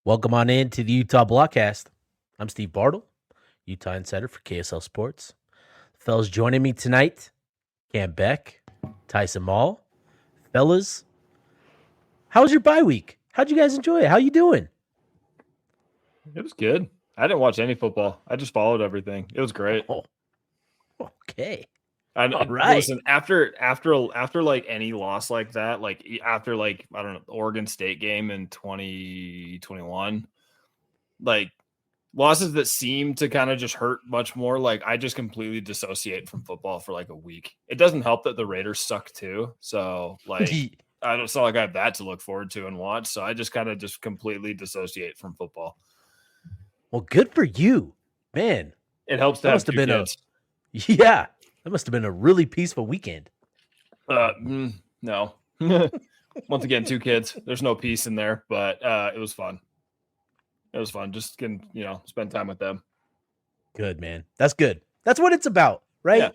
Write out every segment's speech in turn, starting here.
Welcome on in to the Utah Blockcast. I'm Steve Bartle, Utah Insider for KSL Sports. Fellas joining me tonight, Cam Beck, Tyson Mall. Fellas, how was your bye week? How'd you guys enjoy it? How you doing? It was good. I didn't watch any football. I just followed everything. It was great. Oh, okay. All right. Listen, after like any loss like that, like after like I don't know, the Oregon State game in 2021, like losses that seem to kind of just hurt much more, like I just completely dissociate from football for like a week. It doesn't help that the Raiders suck too. So like it's not like I have that to look forward to and watch. So I just kind of just completely dissociate from football. Well, good for you, man. It helps to have two kids. Yeah, that must have been a really peaceful weekend. No. Once again, two kids. There's no peace in there, but it was fun. It was fun. Just can spend time with them. Good, man. That's good. That's what it's about, right? Yeah.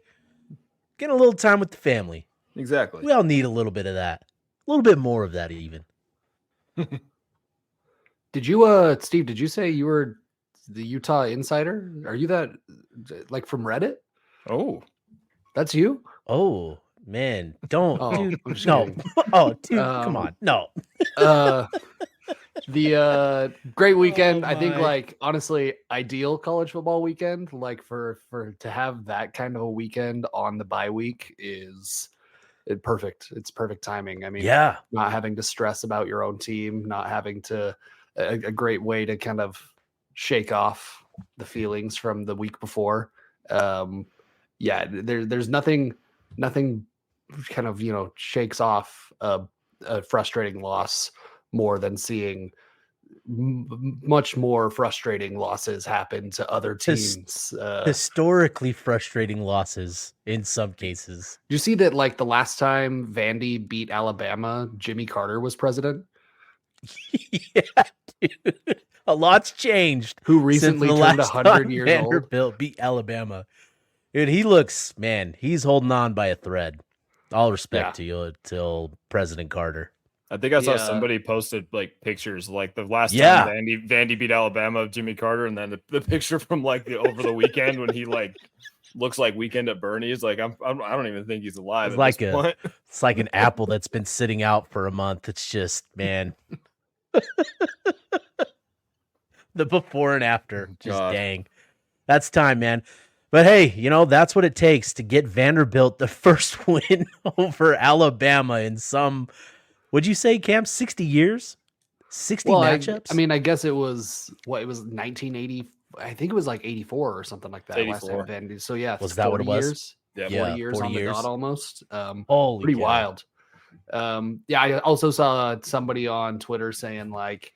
Getting a little time with the family. Exactly. We all need a little bit of that. A little bit more of that, even. Did you, Steve? Did you say you were the Utah Insider? Are you that, like, from Reddit? Oh, that's you. Oh man, don't, dude. No. Kidding. Oh, dude, come on, no. The great weekend. I think, like, honestly, ideal college football weekend. Like for to have that kind of a weekend on the bye week is perfect. It's perfect timing. I mean, yeah, not having to stress about your own team, not having to a great way to kind of shake off the feelings from the week before. Yeah, there's nothing kind of, shakes off a frustrating loss more than seeing much more frustrating losses happen to other teams. Historically frustrating losses in some cases. Do you see that, like, the last time Vandy beat Alabama, Jimmy Carter was president? Yeah, dude. A lot's changed. Who recently turned 100 years old. Vanderbilt beat Alabama. Dude, he looks, man, he's holding on by a thread. All respect to you till President Carter. I think I saw somebody posted like pictures like the last time Vandy beat Alabama of Jimmy Carter, and then the picture from like over the weekend when he like looks like Weekend at Bernie's. Like I don't even think he's alive. It's like an apple that's been sitting out for a month. It's just, man. The before and after, just dang. That's time, man. But hey, that's what it takes to get Vanderbilt the first win over Alabama in some, would you say, Cam, 60 years? 60 matchups? I mean, I guess it was 1980. I think it was like 84 or something like that. 84. Last time Vandy. So yeah, was that what it was? Years. Yeah, 40 years 40 on years. The dot almost. Holy pretty wild. Yeah, I also saw somebody on Twitter saying, like,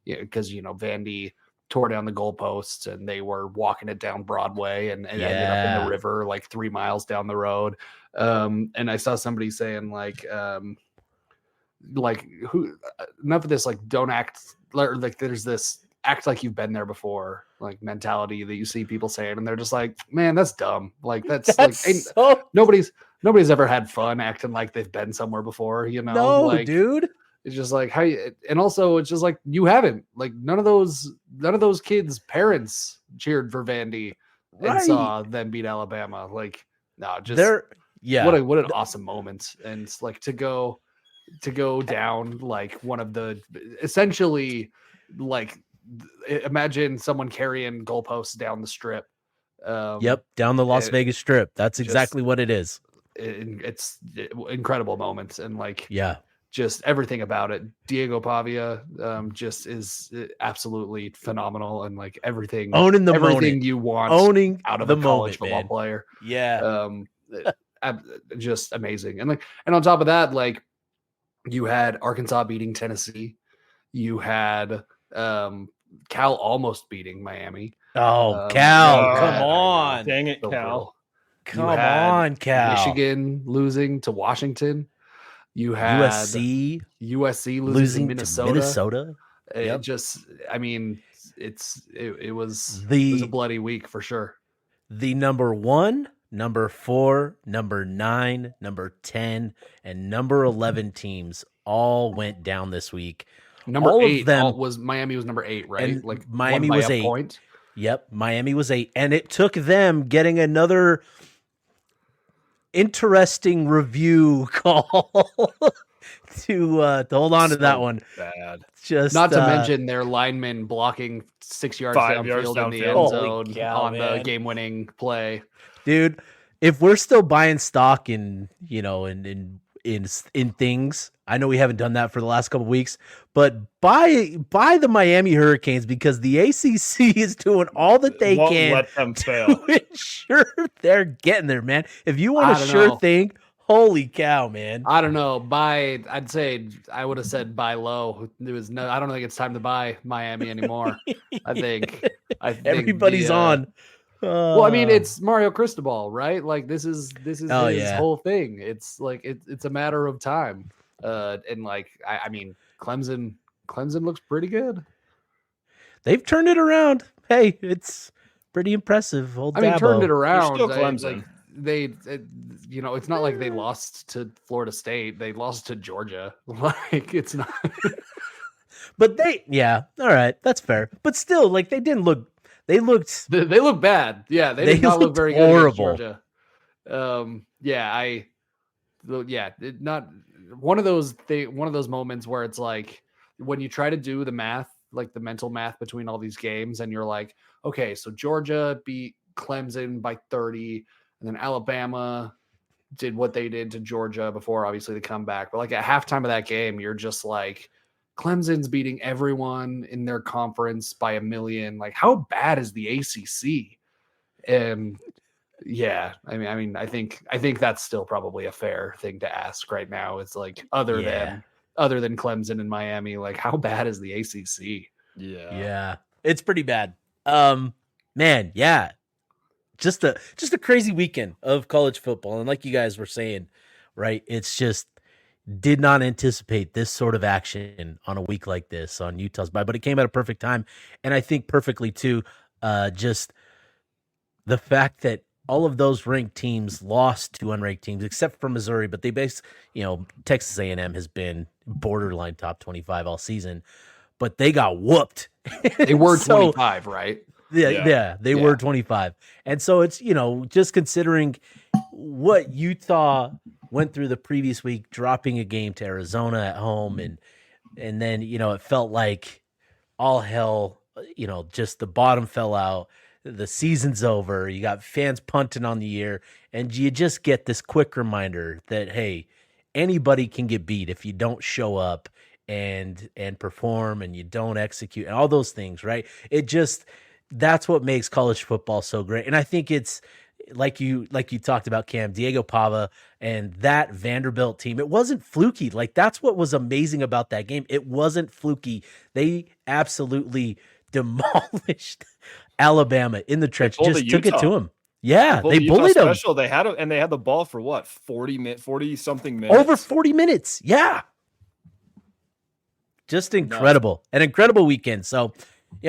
because Vandy tore down the goalposts and they were walking it down Broadway and ended up in the river like 3 miles down the road. And I saw somebody saying, like who, enough of this, like, don't act like there's this act like you've been there before, like, mentality that you see people saying, and they're just like, man, that's dumb. Like that's like nobody's ever had fun acting like they've been somewhere before, No, like, dude. It's just like how you, and also it's just like you haven't, like, none of those kids' parents cheered for Vandy and saw them beat Alabama. Like, no, just what an awesome moment. And it's like to go down like one of the, essentially, like, imagine someone carrying goalposts down the strip. Down the Las Vegas Strip. That's exactly what it is. It's incredible moments, and like, just everything about it. Diego Pavia just is absolutely phenomenal, and like everything you want out of a college football player. Just amazing. And on top of that, like, you had Arkansas beating Tennessee, you had Cal almost beating Miami. Cal, come on. Dang it, Cal. Come on, Cal. Michigan losing to Washington. You had USC losing to Minnesota. Yep. It was a bloody week for sure. The number 1, number 4, number 9, number 10, and number 11 teams all went down this week. Number all 8 of them was Miami was number 8, right? and Like Miami won by was a 8. point. Yep, Miami was 8, and it took them getting another interesting review call to hold on to that one. Bad. Just Not to mention their linemen blocking 6 yards 5 yards downfield in the downfield. end Holy zone cow, on the man. game-winning play. dude, if we're still buying stock in, in things, I know we haven't done that for the last couple of weeks, but buy the Miami Hurricanes because the ACC is doing all that they Won't can let them fail. to ensure they're getting there, man. If you want I a don't sure know. thing, holy cow, man. I don't know. I'd say I would have said buy low. I don't think it's time to buy Miami anymore. I think Everybody's on. Well, I mean, it's Mario Cristobal, right? Like this is his whole thing. It's like it's a matter of time. And like I mean, Clemson looks pretty good. They've turned it around. Hey, it's pretty impressive. Old I mean, turned Dabo. it around. Still Clemson. It's not like they lost to Florida State. They lost to Georgia. Like it's not. But all right, that's fair. But still, like they didn't look. They looked. They look bad. Yeah, they did not look looked very horrible. good against Georgia. Not one of those moments where it's like when you try to do the math, like the mental math between all these games, and you're like, okay, so Georgia beat Clemson by 30, and then Alabama did what they did to Georgia before, obviously, the comeback. But like at halftime of that game, you're just like, Clemson's beating everyone in their conference by 1 million. Like, how bad is the ACC? And yeah, I mean, I think that's still probably a fair thing to ask right now. It's like other than Clemson and Miami, like how bad is the ACC? Yeah, it's pretty bad. Man, yeah, just a crazy weekend of college football, and like you guys were saying, right? It's just did not anticipate this sort of action on a week like this on Utah's bye, but it came at a perfect time, and I think perfectly too. Just the fact that all of those ranked teams lost to unranked teams, except for Missouri, but Texas A&M has been borderline top 25 all season, but they got whooped. They were 25, right? Yeah, they were 25. And so it's, just considering what Utah went through the previous week, dropping a game to Arizona at home. And then, it felt like all hell, just the bottom fell out. The season's over. You got fans punting on the year, and you just get this quick reminder that, hey, anybody can get beat if you don't show up and perform and you don't execute and all those things, right? That's what makes college football so great. And I think it's like you talked about, Cam, Diego Pava and that Vanderbilt team. It wasn't fluky. Like that's what was amazing about that game. It wasn't fluky. They absolutely demolished Alabama in the trench. Just took it to him. Yeah, they bullied them. They had the ball for what, 40 something minutes, over 40 minutes. Yeah, just incredible. An incredible weekend. So,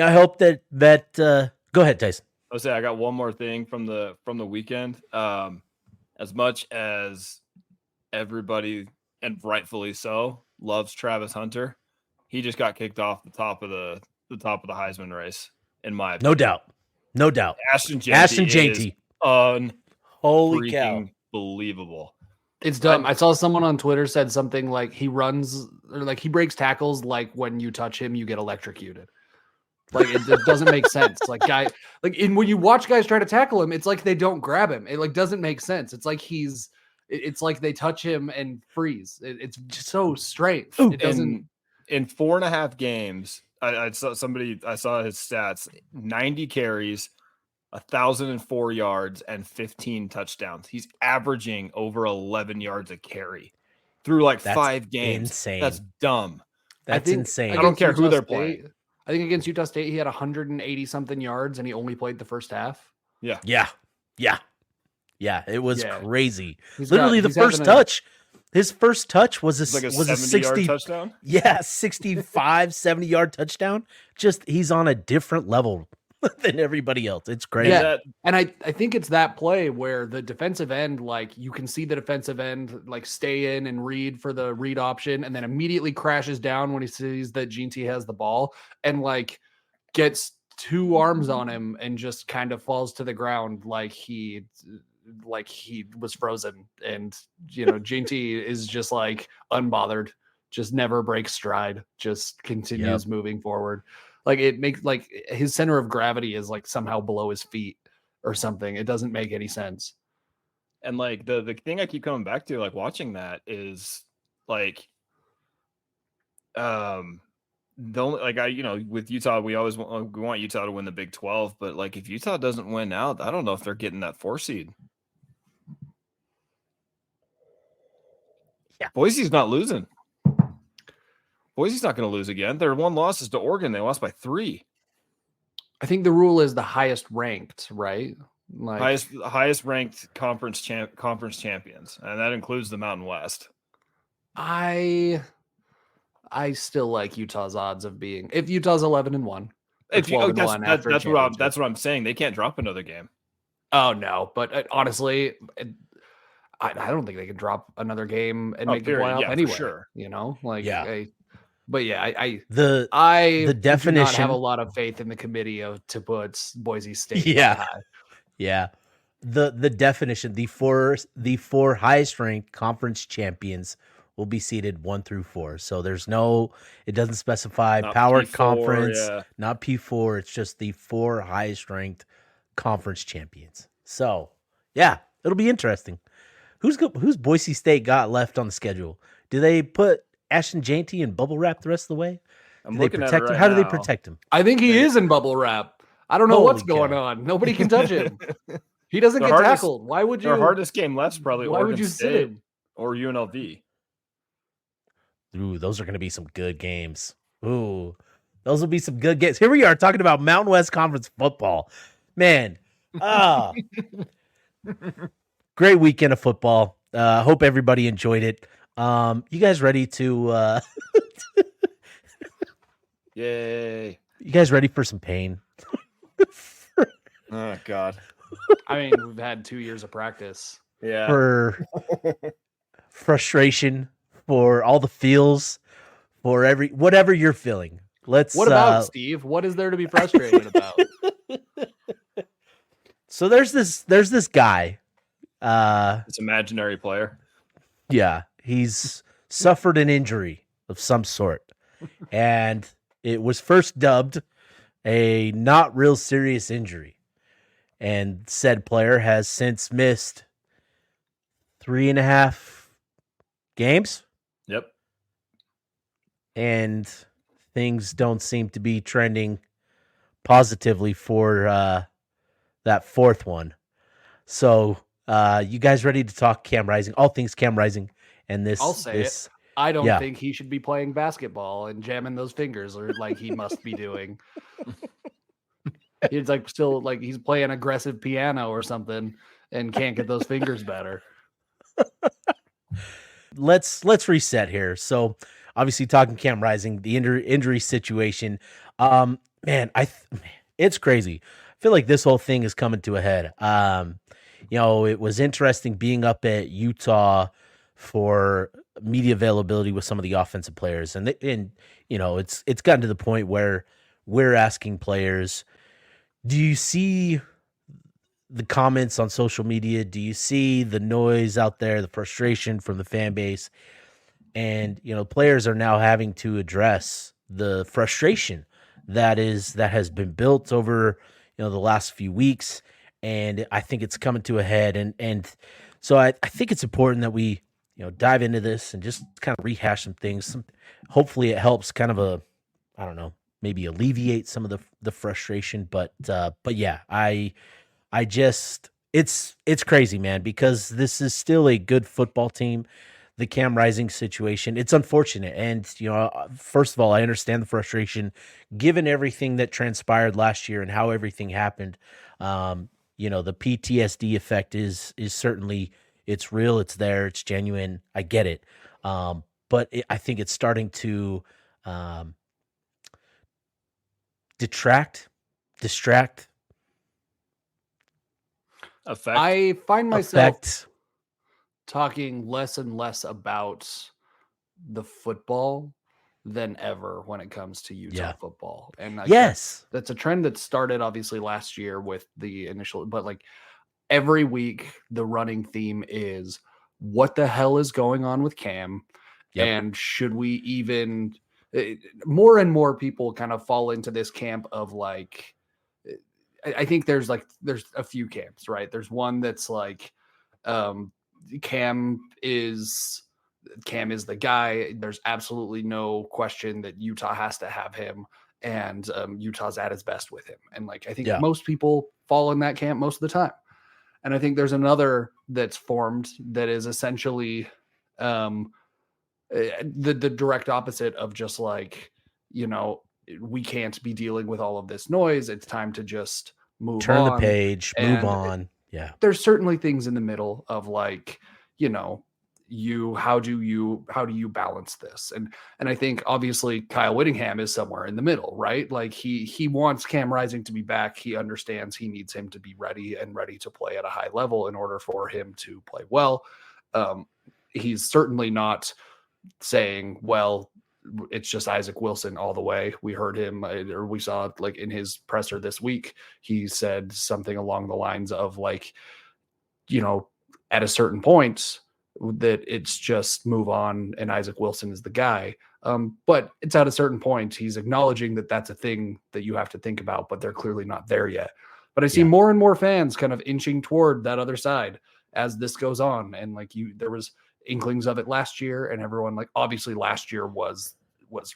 I hope that go ahead, Tyson. I'll say I got one more thing from the weekend. As much as everybody, and rightfully so, loves Travis Hunter, he just got kicked off the top of the Heisman race, in my opinion. No doubt. Ashton Jeanty. Holy cow. Believable. It's dumb. I saw someone on Twitter said something like he runs or like he breaks tackles like when you touch him, you get electrocuted. Like it doesn't make sense. Like when you watch guys try to tackle him, it's like they don't grab him. It like doesn't make sense. It's like it's like they touch him and freeze. It's so strange. It doesn't. In 4.5 games, I saw his stats: 90 carries, 1,004 yards, and 15 touchdowns. He's averaging over 11 yards a carry through like 5 games. Insane. That's dumb. That's insane. I don't care who they're playing. I think against Utah State, he had 180 something yards and he only played the first half. Yeah. It was crazy. Literally the first touch. His first touch was a 70-yard touchdown. Yeah, 65, 70-yard touchdown. Just he's on a different level than everybody else. It's crazy. Yeah, and I think it's that play where the defensive end, like you can see the defensive end like stay in and read for the read option, and then immediately crashes down when he sees that GT has the ball and like gets two arms on him and just kind of falls to the ground like he was frozen. And GT is just like unbothered, just never breaks stride, just continues moving forward. Like it makes like his center of gravity is like somehow below his feet or something. It doesn't make any sense. And like the thing I keep coming back to, like watching that, is like, the only, like with Utah, we want Utah to win the Big 12, but like if Utah doesn't win out, I don't know if they're getting that 4 seed. Yeah, Boise's not losing. Boise's not going to lose again. Their one loss is to Oregon. They lost by 3. I think the rule is the highest ranked, right? Like highest ranked conference champions, and that includes the Mountain West. I still like Utah's odds of being, if Utah's 11-1. That's what I'm saying. They can't drop another game. Oh no, but honestly, I don't think they can drop another game and make the playoff anyway. Sure. The definition, do not have a lot of faith in the committee to put Boise State. Yeah. The definition, the four highest ranked conference champions will be seeded 1 through 4. So it doesn't specify not power P4, conference, not P4. It's just the 4 highest ranked conference champions. So yeah, it'll be interesting. Who's Boise State got left on the schedule? Do they put Ashton Jainty in bubble wrap the rest of the way? I'm looking at it right How now. do they protect him? I think he is in bubble wrap. I don't know what's going on. Nobody can touch him. He doesn't get tackled. Why would you? Their hardest game left's probably why Oregon would you State sit him? or UNLV. Ooh, those are going to be some good games. Ooh, those will be some good games. Here we are talking about Mountain West Conference football. Man, great weekend of football. Hope everybody enjoyed it. You guys ready to Yay. You guys ready for some pain? Oh God. I mean, we've had 2 years of practice. Yeah. For frustration, for all the feels, for whatever you're feeling. What about Steve? What is there to be frustrated about? So there's this guy. It's imaginary player. Yeah, he's suffered an injury of some sort, and it was first dubbed a not real serious injury. And said player has since missed 3.5 games. Yep. And things don't seem to be trending positively for that 4th one. So you guys ready to talk Cam Rising? All things Cam Rising. And this, I'll say it. I don't think he should be playing basketball and jamming those fingers or like he must be doing. He's like still like he's playing aggressive piano or something and can't get those fingers better. Let's reset here. So obviously talking Cam Rising, the injury situation. Man, it's crazy. I feel like this whole thing is coming to a head. It was interesting being up at Utah for media availability with some of the offensive players, and it's gotten to the point where we're asking players, do you see the comments on social media? Do you see the noise out there, the frustration from the fan base? And, players are now having to address the frustration that has been built over, the last few weeks. And I think it's coming to a head. And so I think it's important that we, dive into this and just kind of rehash some things. Hopefully it helps kind of maybe alleviate some of the frustration. But yeah, it's crazy, man, because this is still a good football team. The Cam Rising situation, it's unfortunate. And, first of all, I understand the frustration given everything that transpired last year and how everything happened. The PTSD effect is certainly, it's real. It's there. It's genuine. I get it. But I think it's starting to detract distract, Effect. I find myself affect. talking less and less about the football than ever when it comes to Utah Yeah. football. And like Yes. that's a trend that started obviously last year with the initial, but like every week the running theme is what the hell is going on with Cam? Yep. And should we even more and more people kind of fall into this camp of like I think there's a few camps, right? There's one that's like Cam is the guy. There's absolutely no question that Utah has to have him, and Utah's at its best with him. And like I think Yeah. most people fall in that camp most of the time. And I think there's another that's formed that is essentially the direct opposite of just like, you know, we can't be dealing with all of this noise. It's time to just move Turn on. the page, move And on. Yeah. there's certainly things in the middle of like, you know, how do you balance this? And I think obviously Kyle Whittingham is somewhere in the middle, right? Like he wants Cam Rising to be back. He understands he needs him to be ready to play at a high level in order for him to play well. He's certainly not saying, well, it's just Isaac Wilson all the way. We heard him, or we saw like in his presser this week, he said something along the lines of like, you know, at a certain point that it's just move on and Isaac Wilson is the guy. But it's at a certain point, he's acknowledging that that's a thing that you have to think about, but they're clearly not there yet. But I see more and more fans kind of inching toward that other side as this goes on. And like there was inklings of it last year, and everyone like obviously last year was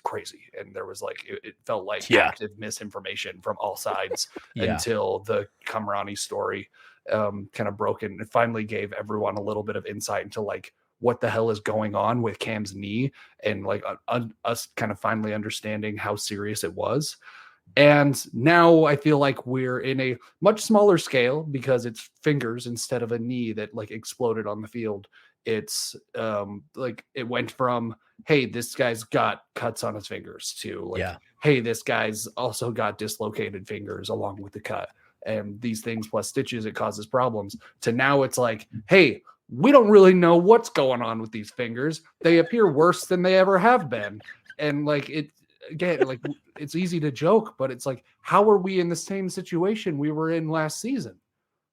crazy, and there was like it felt like active misinformation from all sides until the Kamrani story kind of broke and it finally gave everyone a little bit of insight into like what the hell is going on with Cam's knee, and like us kind of finally understanding how serious it was. And now I feel like we're in a much smaller scale because it's fingers instead of a knee that like exploded on the field. It's like it went from, hey, this guy's got cuts on his fingers to like, hey, this guy's also got dislocated fingers along with the cut. And these things plus stitches, it causes problems. To now it's like, hey, we don't really know what's going on with these fingers. They appear worse than they ever have been. And like it, again, like it's easy to joke, but it's like, how are we in the same situation we were in last season?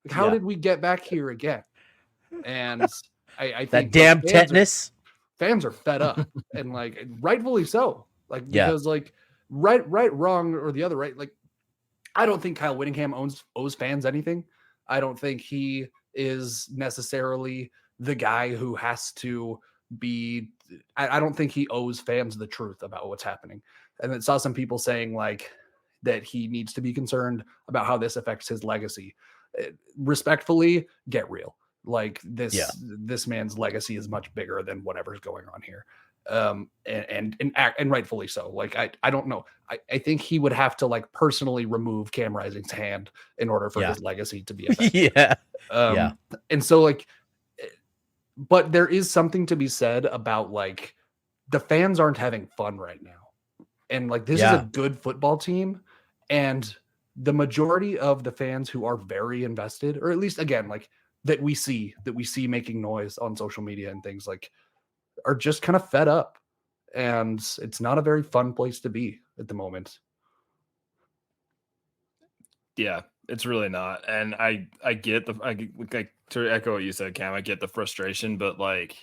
Like, how did we get back here again? And I think that damn tetanus. Fans are fed up, and like rightfully so. Like because like right, wrong, or the other right. Like I don't think Kyle Whittingham owes fans anything. I don't think he is necessarily the guy who has to be. I don't think he owes fans the truth about what's happening. And I saw some people saying like that he needs to be concerned about how this affects his legacy. Respectfully, get real. Like this man's legacy is much bigger than whatever's going on here. And rightfully so. Like, I don't know. I think he would have to like personally remove Cam Rising's hand in order for his legacy to be effective. And so like, but there is something to be said about like the fans aren't having fun right now. And like, this is a good football team. And the majority of the fans who are very invested, or at least again, like, that we see making noise on social media and things like are just kind of fed up, and it's not a very fun place to be at the moment. Yeah, it's really not. And I get to echo what you said, Cam, I get the frustration, but like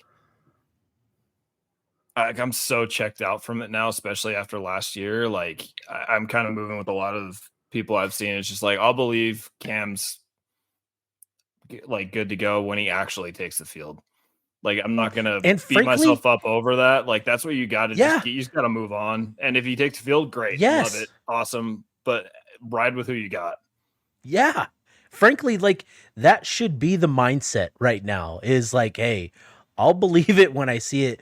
I'm so checked out from it now, especially after last year. Like I'm kind of moving with a lot of people I've seen. It's just like, I'll believe Cam's like good to go when he actually takes the field. Like I'm not gonna beat myself up over that. Like that's what you got to you just got to move on. And if he takes the field, great, love it, awesome. But ride with who you got. Yeah, frankly, like that should be the mindset right now. Is like, hey, I'll believe it when I see it,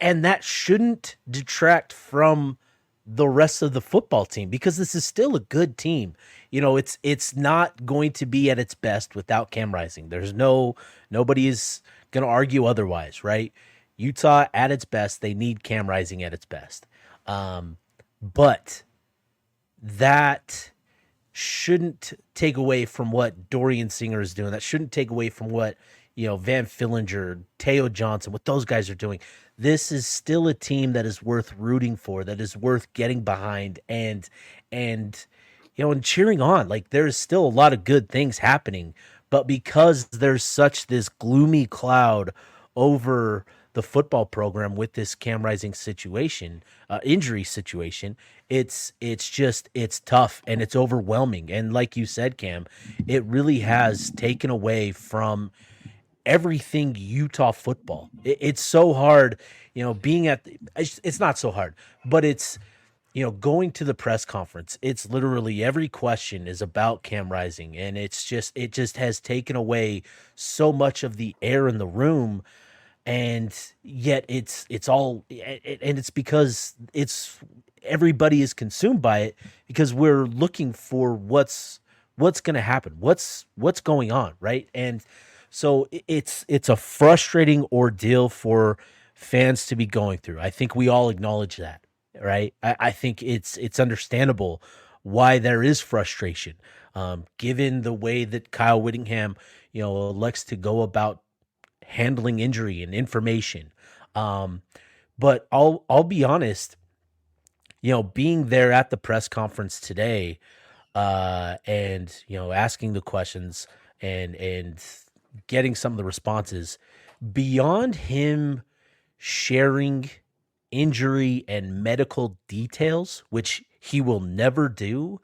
and that shouldn't detract from the rest of the football team because this is still a good team. You know, it's not going to be at its best without Cam Rising. There's nobody is going to argue otherwise, right? Utah at its best, they need Cam Rising at its best. But that shouldn't take away from what Dorian Singer is doing. That shouldn't take away from what, Van Fillinger, Teo Johnson, what those guys are doing. This is still a team that is worth rooting for, that is worth getting behind and and cheering on. Like, there's still a lot of good things happening, but because there's such this gloomy cloud over the football program with this Cam Rising situation, injury situation, it's tough and it's overwhelming. And like you said, Cam, it really has taken away from everything Utah football. It's so hard, being it's not so hard, but it's, going to the press conference. It's literally every question is about Cam Rising, and it just has taken away so much of the air in the room. And yet it's all, and it's because everybody is consumed by it, because we're looking for what's going to happen, what's going on, right? And so it's a frustrating ordeal for fans to be going through. I think we all acknowledge that, right? I think it's understandable why there is frustration, given the way that Kyle Whittingham, elects to go about handling injury and information. But I'll be honest, being there at the press conference today, and asking the questions and getting some of the responses, beyond him sharing injury and medical details, which he will never do,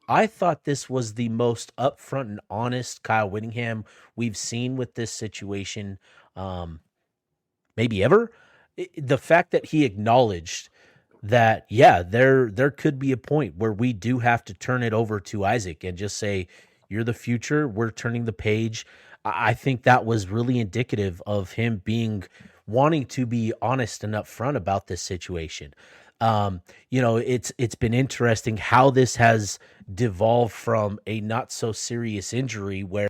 I thought this was the most upfront and honest Kyle Whittingham we've seen with this situation, maybe ever. The fact that he acknowledged that, yeah, there could be a point where we do have to turn it over to Isaac and just say, you're the future, we're turning the page. I think that was really indicative of him wanting to be honest and upfront about this situation. It's been interesting how this has devolved from a not so serious injury where,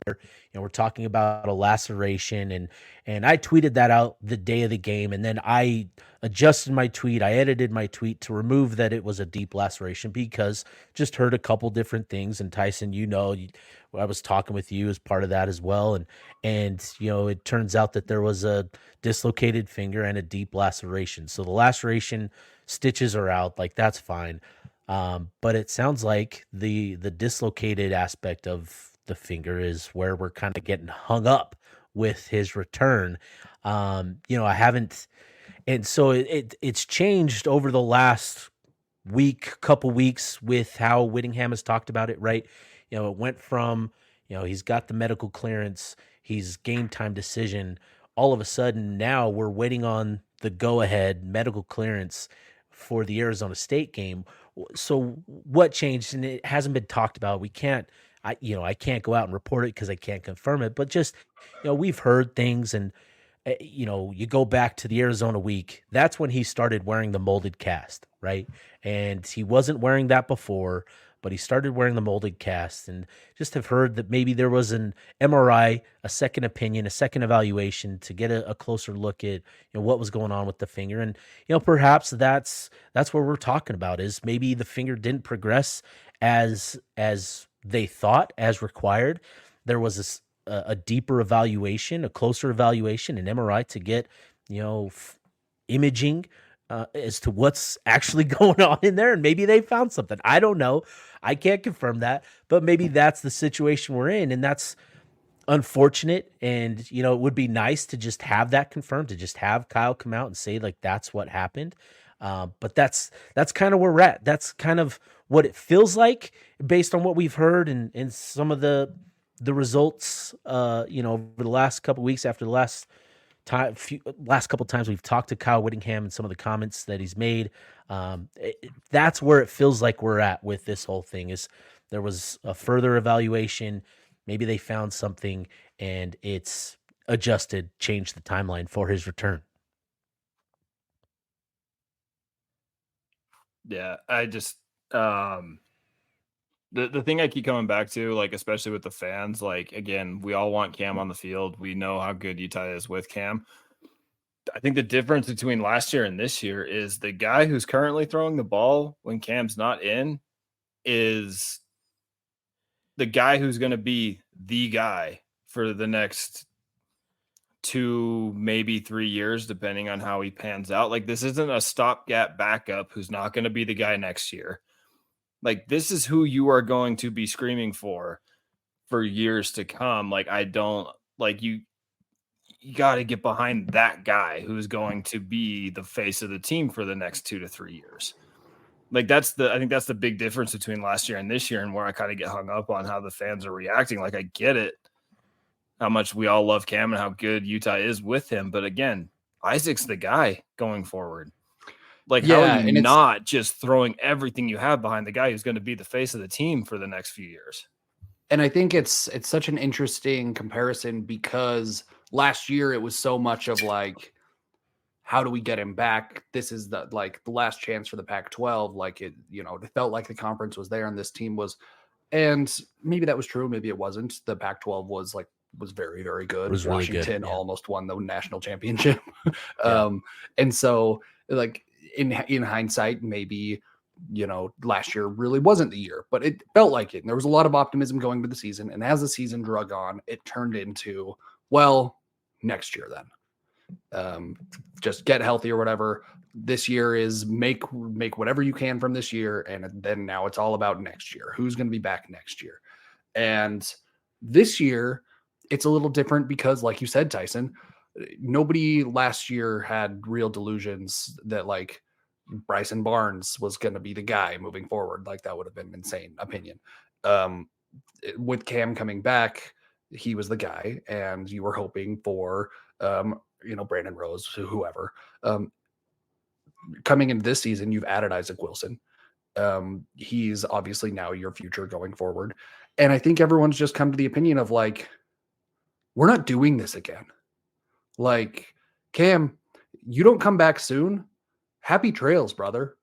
we're talking about a laceration, and I tweeted that out the day of the game, and then I adjusted my tweet. I edited my tweet to remove that it was a deep laceration, because just heard a couple different things. And Tyson, I was talking with you as part of that as well. And it turns out that there was a dislocated finger and a deep laceration. So the laceration stitches are out, like that's fine. But it sounds like the dislocated aspect of the finger is where we're kind of getting hung up with his return. I haven't, and so it's changed over the last couple weeks with how Whittingham has talked about it, right? It went from, he's got the medical clearance, he's game time decision. All of a sudden now we're waiting on the go ahead medical clearance for the Arizona State game. So what changed? And it hasn't been talked about. We can't, I can't go out and report it because I can't confirm it, but just, we've heard things. And you go back to the Arizona week, that's when he started wearing the molded cast, right? And he wasn't wearing that before, but he started wearing the molded cast, and just have heard that maybe there was an MRI, a second opinion, a second evaluation to get a closer look at what was going on with the finger. And perhaps that's what we're talking about, is maybe the finger didn't progress as they thought, as required. There was a deeper evaluation, a closer evaluation, an MRI to get, imaging as to what's actually going on in there. And maybe they found something. I don't know. I can't confirm that, but maybe that's the situation we're in. And that's unfortunate. And, it would be nice to just have that confirmed, to just have Kyle come out and say, like, that's what happened. But that's kind of where we're at. That's kind of what it feels like based on what we've heard and some of the results, over the last couple of weeks after the last couple of times we've talked to Kyle Whittingham and some of the comments that he's made. That's where it feels like we're at with this whole thing. Is there was a further evaluation, maybe they found something, and it's changed the timeline for his return. Yeah, I just the thing I keep coming back to, like, especially with the fans, like, again, we all want Cam on the field. We know how good Utah is with Cam. I think the difference between last year and this year is the guy who's currently throwing the ball when Cam's not in is the guy who's going to be the guy for the next 2, maybe 3 years, depending on how he pans out. Like, this isn't a stopgap backup who's not going to be the guy next year. Like, this is who you are going to be screaming for years to come. Like, I don't like you got to get behind that guy who's going to be the face of the team for the next 2 to 3 years. Like, I think that's the big difference between last year and this year, and where I kind of get hung up on how the fans are reacting. Like, I get it, how much we all love Cam and how good Utah is with him. But again, Isaac's the guy going forward. Like, how are you not just throwing everything you have behind the guy who's going to be the face of the team for the next few years? And I think it's such an interesting comparison because last year it was so much of like, how do we get him back? This is the last chance for the Pac-12. Like, it felt like the conference was there and this team was, and maybe that was true. Maybe it wasn't. The Pac-12 was very, very good. Was really Washington good, yeah. almost won the national championship. And so like in hindsight, maybe, last year really wasn't the year, but it felt like it. And there was a lot of optimism going into the season. And as the season drug on, it turned into, well, next year then. Just get healthy or whatever. This year is make whatever you can from this year. And then now it's all about next year. Who's going to be back next year? And this year it's a little different because, like you said, Tyson, nobody last year had real delusions that like Bryson Barnes was going to be the guy moving forward. Like, that would have been an insane opinion. With Cam coming back, he was the guy, and you were hoping for, Brandon Rose, whoever. Coming into this season, you've added Isaac Wilson. He's obviously now your future going forward. And I think everyone's just come to the opinion of like, we're not doing this again. Like, Cam, you don't come back soon. Happy trails, brother.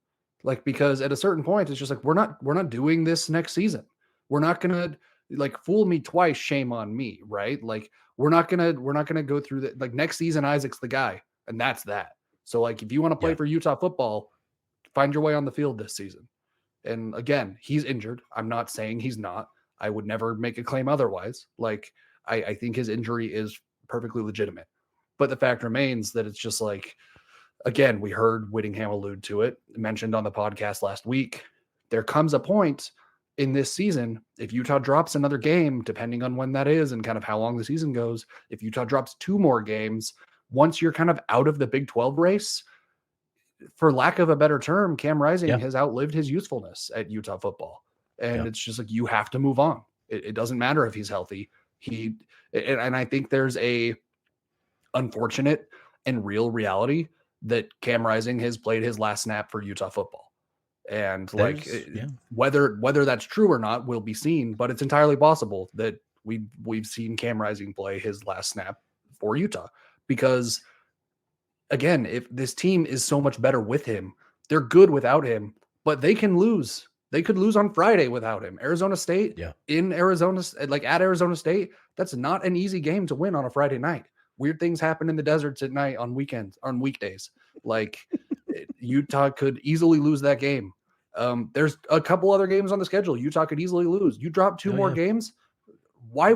Like, because at a certain point, it's just like, we're not doing this next season. We're not going to like fool me twice. Shame on me. Right. Like, we're not going to go through that. Like, next season, Isaac's the guy, and that's that. So like, if you want to play for Utah football, find your way on the field this season. And again, he's injured. I'm not saying he's not. I would never make a claim otherwise. Like, I think his injury is perfectly legitimate, but the fact remains that it's just like, again, we heard Whittingham allude to it, mentioned on the podcast last week. There comes a point in this season, if Utah drops another game, depending on when that is and kind of how long the season goes, if Utah drops 2 more games, once you're kind of out of the Big 12 race, for lack of a better term, Cam Rising has outlived his usefulness at Utah football. And it's just like, you have to move on. It doesn't matter if he's healthy. And I think there's a unfortunate and real reality that Cam Rising has played his last snap for Utah football. And whether that's true or not will be seen, but it's entirely possible that we've seen Cam Rising play his last snap for Utah, because again, if this team is so much better with him, they're good without him, but they can lose. They could lose on Friday without him. Arizona State in Arizona, like at Arizona State, that's not an easy game to win on a Friday night. Weird things happen in the deserts at night on weekdays. Like, Utah could easily lose that game. There's a couple other games on the schedule Utah could easily lose. You drop 2 more games. Why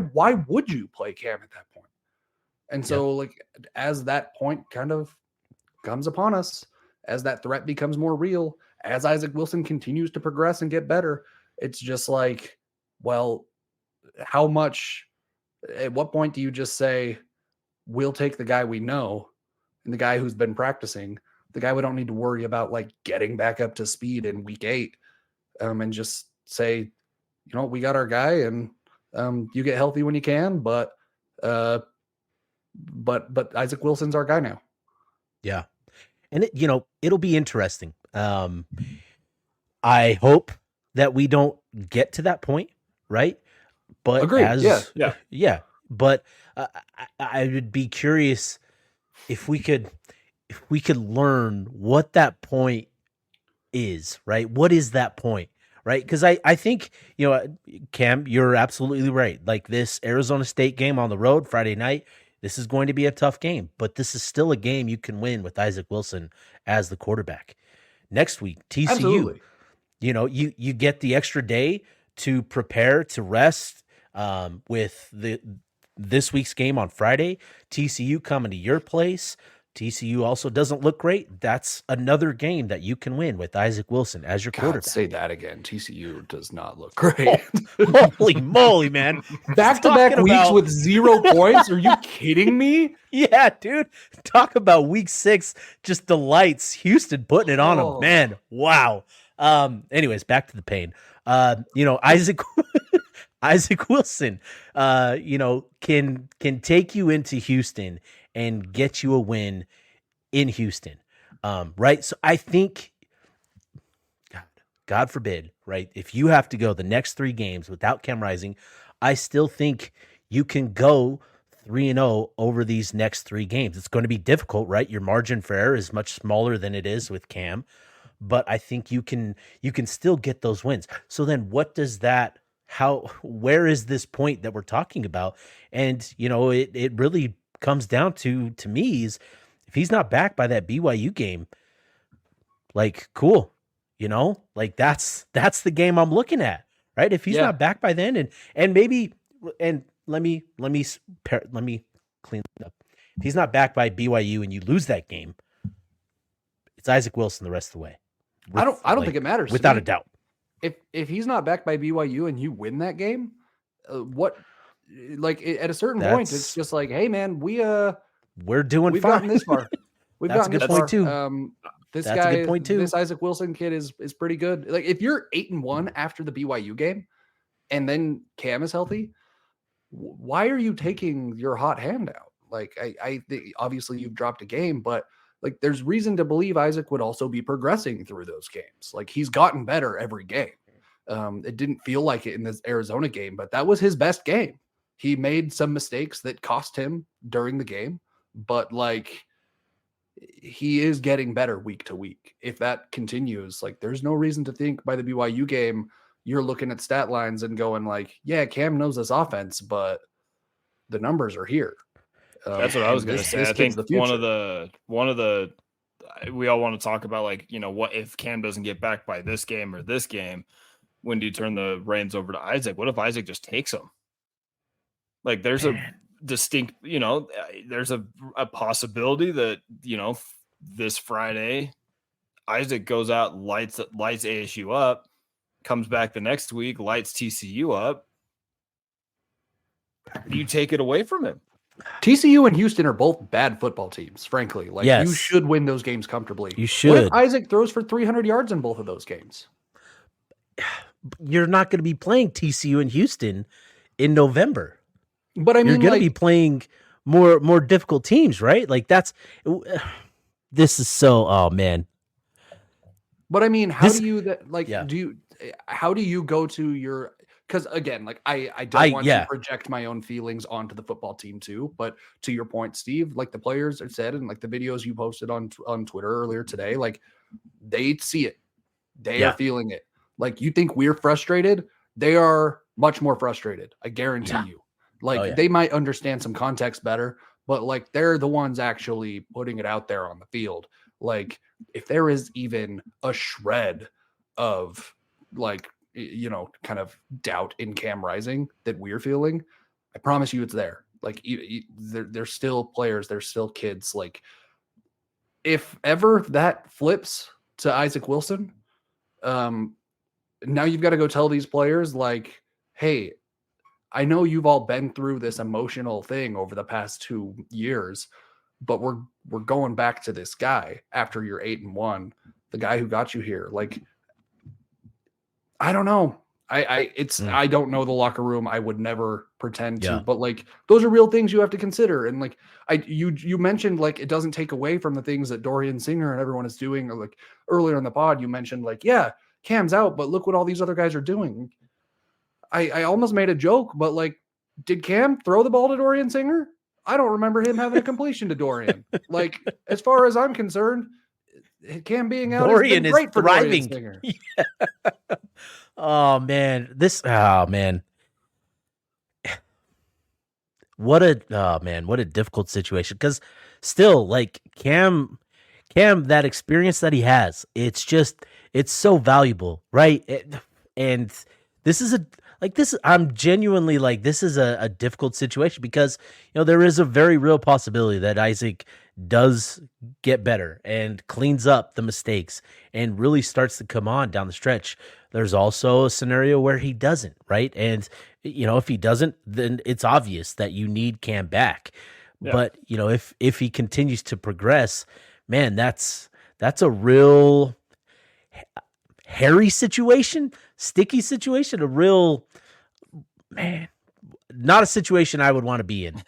would you play Cam at that point? And so like, as that point kind of comes upon us, as that threat becomes more real, as Isaac Wilson continues to progress and get better, it's just like, well, how much, at what point do you just say, we'll take the guy we know and the guy who's been practicing, the guy we don't need to worry about like getting back up to speed in week 8, and just say, we got our guy, and you get healthy when you can, but Isaac Wilson's our guy now. Yeah. And it'll be interesting. I hope that we don't get to that point, right? But agreed. But I would be curious if we could learn what that point is, right? What is that point, right? Because I think, Cam, you're absolutely right. Like, this Arizona State game on the road Friday night, this is going to be a tough game, but this is still a game you can win with Isaac Wilson as the quarterback. Next week, TCU, Absolutely. you get the extra day to prepare to rest with this week's game on Friday. TCU coming to your place. TCU also doesn't look great. That's another game that you can win with Isaac Wilson as your quarterback. Say that again. TCU does not look great. Holy moly, man. Back-to-back weeks with 0 points? Are you kidding me? Yeah, dude. Talk about week 6, just delights. Houston putting it on them. Man, wow. Anyways, back to the pain. Isaac Wilson, can take you into Houston and get you a win in Houston. Right. So I think, God forbid, right, if you have to go the next 3 games without Cam Rising, I still think you can go 3-0 over these next 3 games. It's going to be difficult, right? Your margin for error is much smaller than it is with Cam, but I think you can still get those wins. So then what does that, where is this point that we're talking about? And, it really comes down to me is if he's not back by that BYU game, like, cool, that's the game I'm looking at, right? If he's not back by then, and maybe, and let me clean it up. If he's not back by BYU and you lose that game, it's Isaac Wilson the rest of the way. I don't think it matters without a doubt. If he's not back by BYU and you win that game, at a certain point, it's just like, hey man, we're doing fine. Gotten this far. That's a good point too. This guy, this Isaac Wilson kid is pretty good. Like if you're 8-1 after the BYU game, and then Cam is healthy, why are you taking your hot hand out? Like I think obviously you've dropped a game, but like there's reason to believe Isaac would also be progressing through those games. Like he's gotten better every game. It didn't feel like it in this Arizona game, but that was his best game. He made some mistakes that cost him during the game, but like he is getting better week to week. If that continues, like there's no reason to think by the BYU game, you're looking at stat lines and going like, yeah, Cam knows this offense, but the numbers are here. That's what I was going to say. I think one of the we all want to talk about like, what if Cam doesn't get back by this game or this game? When do you turn the reins over to Isaac? What if Isaac just takes him? Like there's a distinct, there's a possibility that, this Friday, Isaac goes out, lights ASU up, comes back the next week, lights TCU up. You take it away from him. TCU and Houston are both bad football teams, frankly. Like you should win those games comfortably. You should. What if Isaac throws for 300 yards in both of those games? You're not going to be playing TCU and Houston in November. But I mean, you're going to be playing more difficult teams, right? Like this is so, oh man. But I mean, how do you go to your, because again, like I don't want to project my own feelings onto the football team too, but to your point, Steve, like the players have said, and like the videos you posted on Twitter earlier today, like they see it, they are feeling it. Like you think we're frustrated, they are much more frustrated. I guarantee you. Like they might understand some context better, but like they're the ones actually putting it out there on the field. Like if there is even a shred of like, kind of doubt in Cam Rising that we're feeling, I promise you it's there. Like they're still players, they're still kids. Like if ever that flips to Isaac Wilson, now you've got to go tell these players like, hey, I know you've all been through this emotional thing over the past 2 years, but we're going back to this guy after you're 8-1, the guy who got you here. Like, I don't know. I don't know the locker room. I would never pretend to, but like those are real things you have to consider. And like you mentioned, like it doesn't take away from the things that Dorian Singer and everyone is doing. Or like earlier in the pod, you mentioned like, yeah, Cam's out, but look what all these other guys are doing. I almost made a joke, but like, did Cam throw the ball to Dorian Singer? I don't remember him having a completion to Dorian. Like, as far as I'm concerned, Cam being out Dorian is great for thriving. Dorian Singer. Yeah. Oh man, what a difficult situation. Because still, like Cam, that experience that he has, it's so valuable, right? And I'm genuinely like, this is a difficult situation because, there is a very real possibility that Isaac does get better and cleans up the mistakes and really starts to come on down the stretch. There's also a scenario where he doesn't, right? And, if he doesn't, then it's obvious that you need Cam back. Yeah. But, if he continues to progress, man, that's a real hairy situation, sticky situation, a real, man, not a situation I would want to be in,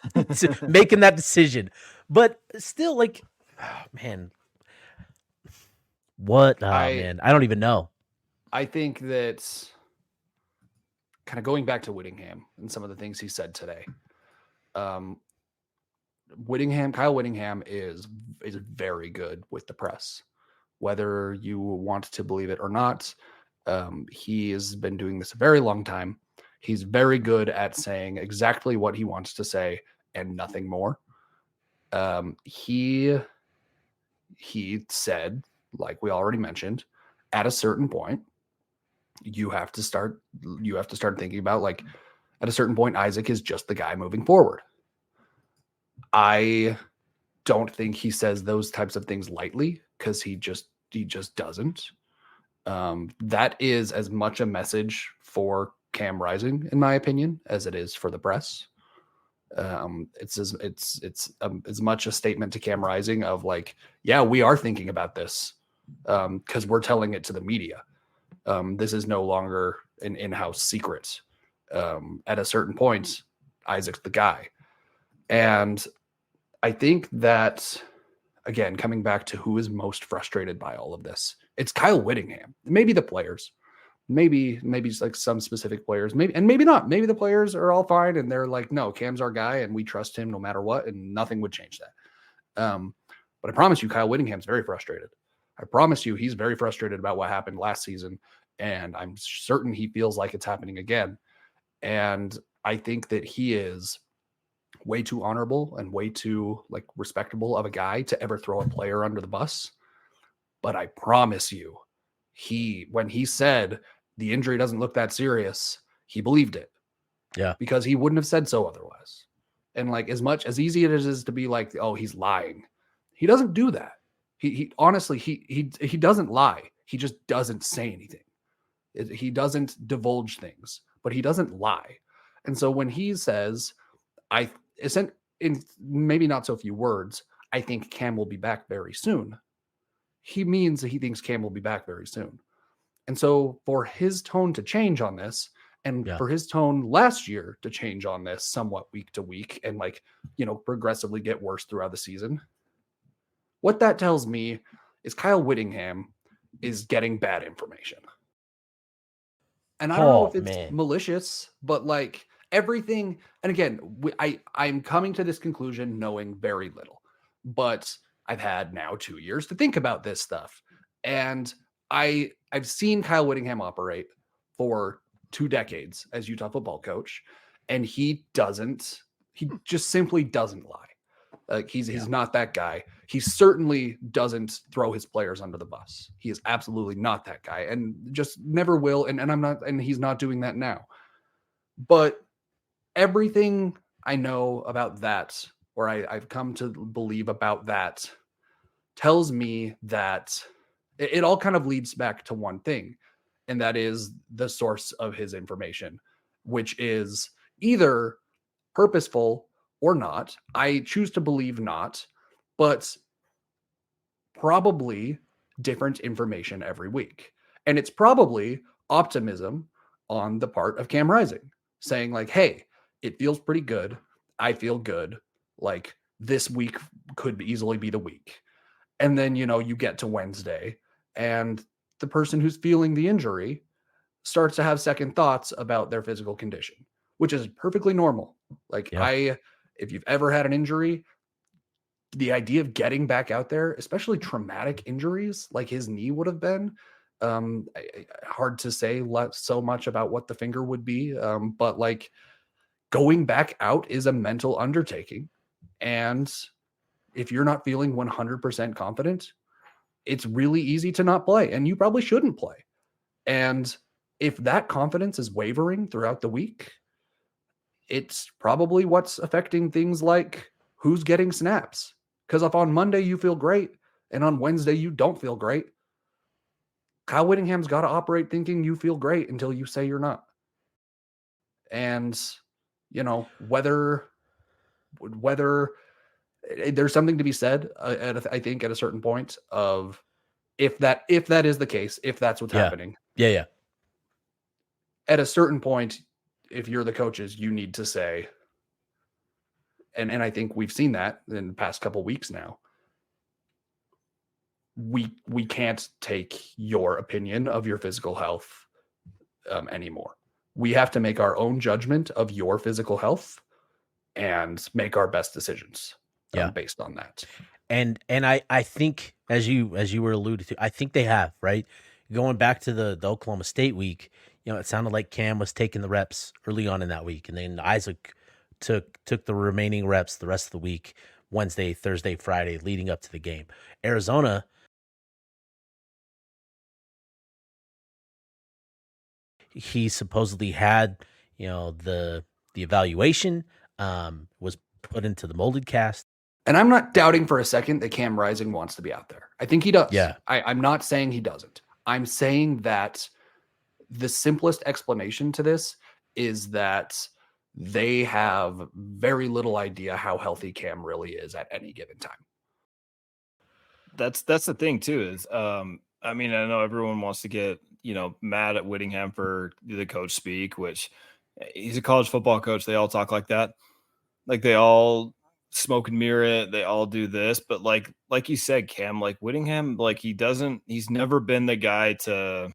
making that decision. But still, like, oh, man, what? Oh, man, I don't even know. I think that kind of going back to Whittingham and some of the things he said today, Kyle Whittingham is very good with the press, whether you want to believe it or not. He has been doing this a very long time. He's very good at saying exactly what he wants to say and nothing more. He said, like we already mentioned, at a certain point, you have to start thinking about, like, at a certain point, Isaac is just the guy moving forward. I don't think he says those types of things lightly, because he just doesn't. That is as much a message for Cam Rising, in my opinion, as it is for the press. It's as much a statement to Cam Rising of, like, yeah, we are thinking about this, because we're telling it to the media. This is no longer an in-house secret. At a certain point, Isaac's the guy. And I think that, again, coming back to who is most frustrated by all of this, it's Kyle Whittingham. Maybe the players. Maybe it's like some specific players. Maybe not. Maybe the players are all fine and they're like, no, Cam's our guy and we trust him no matter what, and nothing would change that. But I promise you, Kyle Whittingham's very frustrated. I promise you, he's very frustrated about what happened last season, and I'm certain he feels like it's happening again. And I think that he is way too honorable and way too, like, respectable of a guy to ever throw a player under the bus. But I promise you, when he said the injury doesn't look that serious, he believed it. Yeah. Because he wouldn't have said so otherwise. And, like, as easy it is to be like, oh, he's lying, he doesn't do that. He honestly, he doesn't lie. He just doesn't say anything. He doesn't divulge things, but he doesn't lie. And so when he says, in maybe not so few words, I think Cam will be back very soon, he means that he thinks Cam will be back very soon. And so for his tone to change on this, and for his tone last year to change on this somewhat week to week, and, like, progressively get worse throughout the season, what that tells me is Kyle Whittingham is getting bad information. And I don't know if it's malicious, but, like, everything. And again, I'm coming to this conclusion knowing very little, but I've had now 2 years to think about this stuff. And I've seen Kyle Whittingham operate for 2 decades as Utah football coach, and he just simply doesn't lie. Like, he's not that guy. He certainly doesn't throw his players under the bus. He is absolutely not that guy, and just never will. And he's not doing that now. But everything I know about that, or I've come to believe about that, tells me that it all kind of leads back to one thing, and that is the source of his information, which is either purposeful or not. I choose to believe not, but probably different information every week. And it's probably optimism on the part of Cam Rising, saying, like, hey, it feels pretty good. I feel good. Like, this week could easily be the week. And then, you get to Wednesday, and the person who's feeling the injury starts to have second thoughts about their physical condition, which is perfectly normal. Like, if you've ever had an injury, the idea of getting back out there, especially traumatic injuries like his knee would have been, hard to say so much about what the finger would be. But, like, going back out is a mental undertaking. And if you're not feeling 100% confident, it's really easy to not play, and you probably shouldn't play. And If that confidence is wavering throughout the week, it's probably what's affecting things like who's getting snaps. Because if on Monday you feel great and on Wednesday you don't feel great, Kyle Whittingham's got to operate thinking you feel great until you say you're not. And, whether there's something to be said, I think at a certain point of if that is the case, if that's what's happening. Yeah. At a certain point, if you're the coaches, you need to say, and I think we've seen that in the past couple of weeks now. We can't take your opinion of your physical health anymore. We have to make our own judgment of your physical health and make our best decisions based on that. And I think as you were alluded to, I think they have, right? Going back to the Oklahoma State week, it sounded like Cam was taking the reps early on in that week, and then Isaac took the remaining reps the rest of the week, Wednesday, Thursday, Friday, leading up to the game. Arizona, he supposedly had, the evaluation, was put into the molded cast. And I'm not doubting for a second that Cam Rising wants to be out there. I think he does. Yeah. I'm not saying he doesn't. I'm saying that the simplest explanation to this is that they have very little idea how healthy Cam really is at any given time. That's the thing too, is I know everyone wants to get, mad at Whittingham for the coach speak, which he's a college football coach. They all talk like that. Like they all smoke and mirror it. They all do this, but like you said, Cam, like Whittingham, like he's never been the guy to,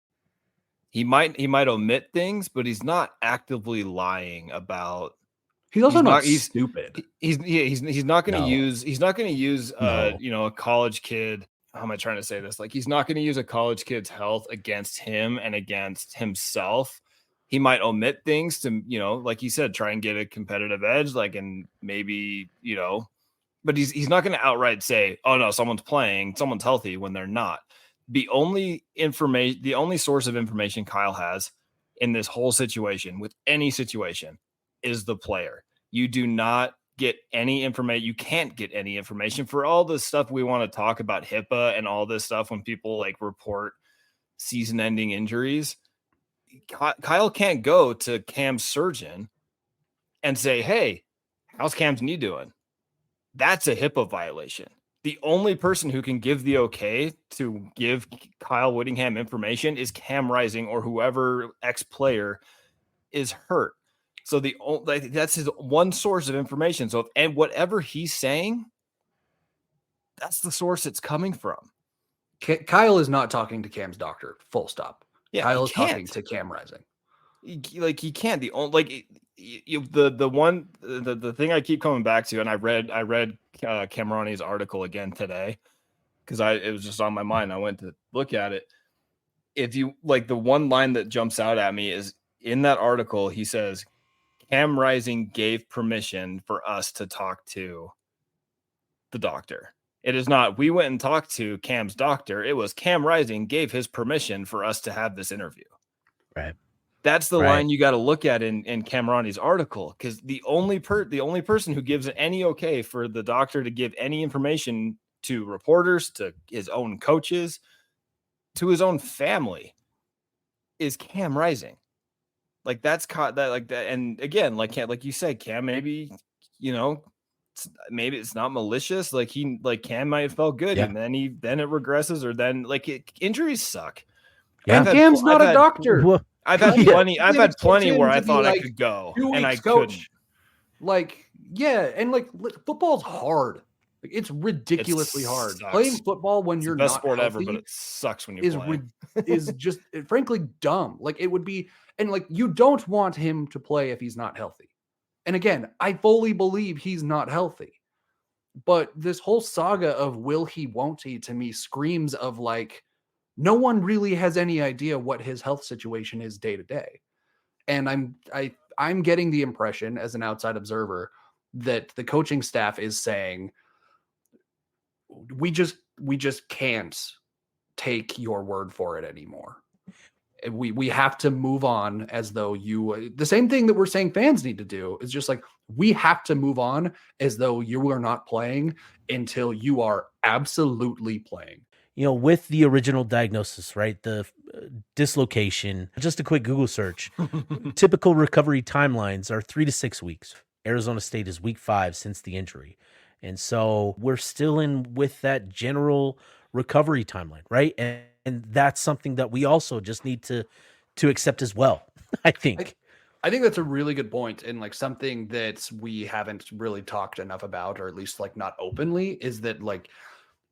he might omit things, but he's not actively lying about. He's also not stupid. He's not going to use, a college kid. How am I trying to say this? Like, he's not going to use a college kid's health against him and against himself. He might omit things to, like you said, try and get a competitive edge, like, and maybe, but he's not going to outright say, oh no, someone's healthy when they're not. The only source of information Kyle has in this whole situation, with any situation, is the player. You do not get any information. You can't get any information for all the stuff we want to talk about, HIPAA and all this stuff. When people like report season-ending injuries, Kyle can't go to Cam's surgeon and say, hey, how's Cam's knee doing? That's a HIPAA violation. The only person who can give the okay to give Kyle Whittingham information is Cam Rising or whoever ex-player is hurt. So that's his one source of information. So and whatever he's saying, that's the source it's coming from. Kyle is not talking to Cam's doctor. Full stop. Yeah, Kyle is talking to Cam Rising. He can't. The thing I keep coming back to, and I read Camerani's article again today because it was just on my mind. I went to look at it. If you like, the one line that jumps out at me is in that article. He says Cam Rising gave permission for us to talk to the doctor. It is not, we went and talked to Cam's doctor. It was Cam Rising gave his permission for us to have this interview. Right. That's the line you got to look at in Camerani's article, because the only person who gives any okay for the doctor to give any information to reporters, to his own coaches, to his own family is Cam Rising. Like that's caught that like that. And again, like you said, Cam, maybe, maybe it's not malicious. Like Cam might have felt good, and then it regresses, or then injuries suck. Yeah, Cam's not a doctor. I've had plenty. I've had plenty where I thought I could go and I couldn't. Football's hard. Like, it's ridiculously hard. Playing football when you're not best sport healthy ever, but it sucks when you're playing. is just frankly dumb. Like it would be, and like you don't want him to play if he's not healthy. And again, I fully believe he's not healthy. But this whole saga of will he, won't he, to me screams of like, no one really has any idea what his health situation is day to day. And I'm getting the impression as an outside observer that the coaching staff is saying, we just can't take your word for it anymore. we have to move on as though the same thing that we're saying fans need to do is just like, we have to move on as though you are not playing until you are absolutely playing. With the original diagnosis, right? The dislocation, just a quick Google search. Typical recovery timelines are 3 to 6 weeks. Arizona State is week 5 since the injury. And so we're still in with that general recovery timeline, right? And that's something that we also just need to accept as well, I think. I think that's a really good point, and like something that we haven't really talked enough about, or at least like not openly, is that like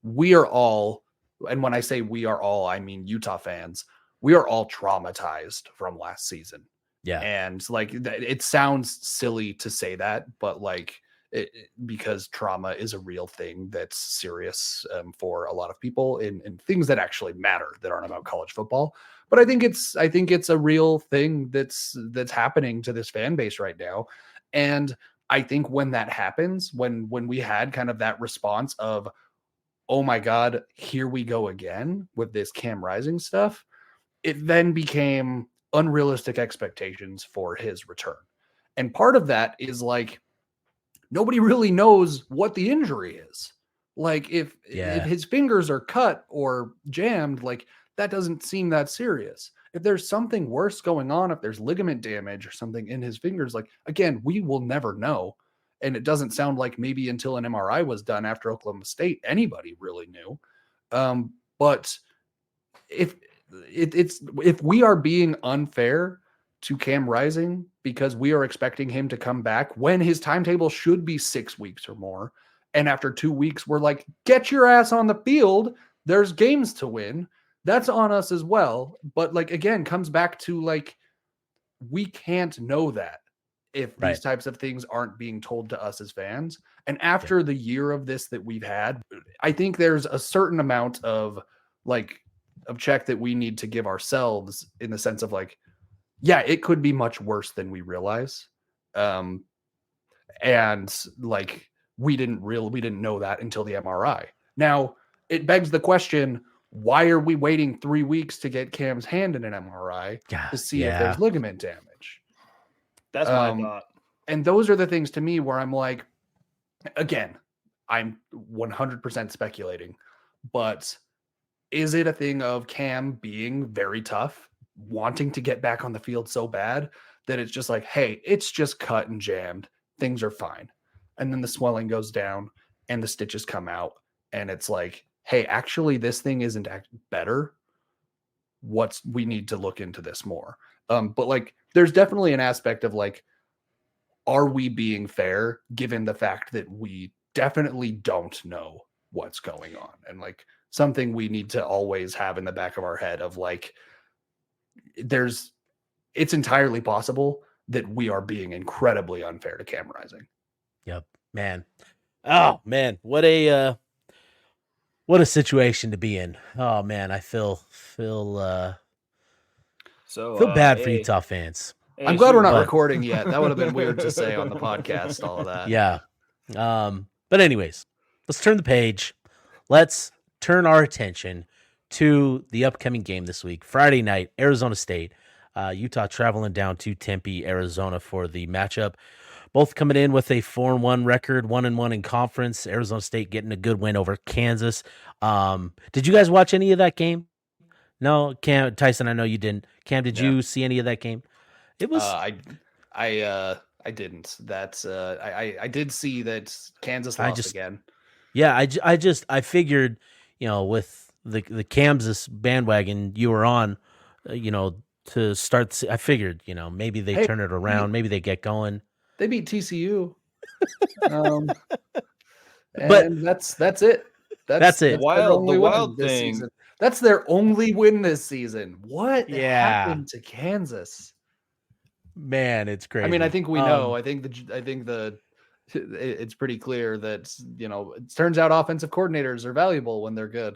we are all, and when I say we are all, I mean Utah fans, we are all traumatized from last season. Yeah. And like it sounds silly to say that, but like because trauma is a real thing that's serious for a lot of people in things that actually matter that aren't about college football. But I think it's a real thing that's happening to this fan base right now. And I think when that happens, when we had kind of that response of, oh my God, here we go again with this Cam Rising stuff, it then became unrealistic expectations for his return. And part of that is like, nobody really knows what the injury is. Like if his fingers are cut or jammed, like that doesn't seem that serious. If there's something worse going on, if there's ligament damage or something in his fingers, like again, we will never know. And it doesn't sound like maybe until an MRI was done after Oklahoma State, anybody really knew. But if we are being unfair to Cam Rising because we are expecting him to come back when his timetable should be 6 weeks or more, and after 2 weeks we're like, get your ass on the field, there's games to win, that's on us as well. But like again, comes back to like, we can't know that if these types of things aren't being told to us as fans. And after the year of this that we've had, I think there's a certain amount of like of check that we need to give ourselves in the sense of like, yeah, it could be much worse than we realize. And like, we didn't know that until the MRI. Now it begs the question, why are we waiting 3 weeks to get Cam's hand in an MRI to see if there's ligament damage? That's my thought. And those are the things to me where I'm like, again, I'm 100% speculating, but is it a thing of Cam being very tough, wanting to get back on the field so bad that it's just like, hey, it's just cut and jammed, things are fine. And then the swelling goes down and the stitches come out and it's like, hey, actually this thing isn't better. We need to look into this more. But like, there's definitely an aspect of like, are we being fair given the fact that we definitely don't know what's going on? And like, something we need to always have in the back of our head of like, it's entirely possible that we are being incredibly unfair to Cam Rising. Yep, man. Oh man, what a situation to be in. Oh man, I feel bad for Utah fans. I'm glad we're not recording yet. That would have been weird to say on the podcast, all of that. Yeah. But anyways, let's turn the page. Let's turn our attention to the upcoming game this week. Friday night, Arizona State. Utah traveling down to Tempe, Arizona for the matchup. Both coming in with a 4-1 record, 1-1 in conference. Arizona State getting a good win over Kansas. Did you guys watch any of that game? No, Cam, Tyson, I know you didn't. Cam, did you see any of that game? It was. I didn't. That's I did see that Kansas lost again. Yeah, I figured, with the Kansas bandwagon you were on, to start. I figured, maybe they turn it around, maybe they get going. They beat TCU. But that's it. That's it. The wild thing. Season. That's their only win this season. What happened to Kansas? Man, it's crazy. I mean, I think we know. I think it's pretty clear that it turns out offensive coordinators are valuable when they're good.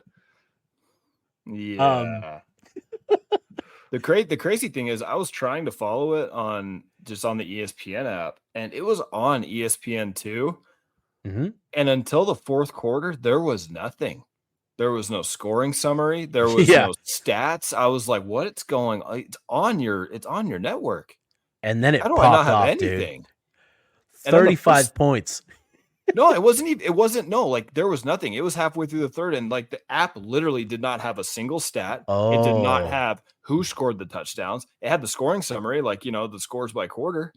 Yeah. The crazy thing is, I was trying to follow it on the ESPN app, and it was on ESPN too. Mm-hmm. And until the fourth quarter, there was nothing. There was no scoring summary. There was Yeah. no stats. I was like, "What's going on? It's on your network." And then it How do I not popped have off, anything? dude. And then the 35 first, points. no, it wasn't even. It wasn't. No, like there was nothing. It was halfway through the third, and like the app literally did not have a single stat. It did not Oh. have who scored the touchdowns. It had the scoring summary, like the scores by quarter,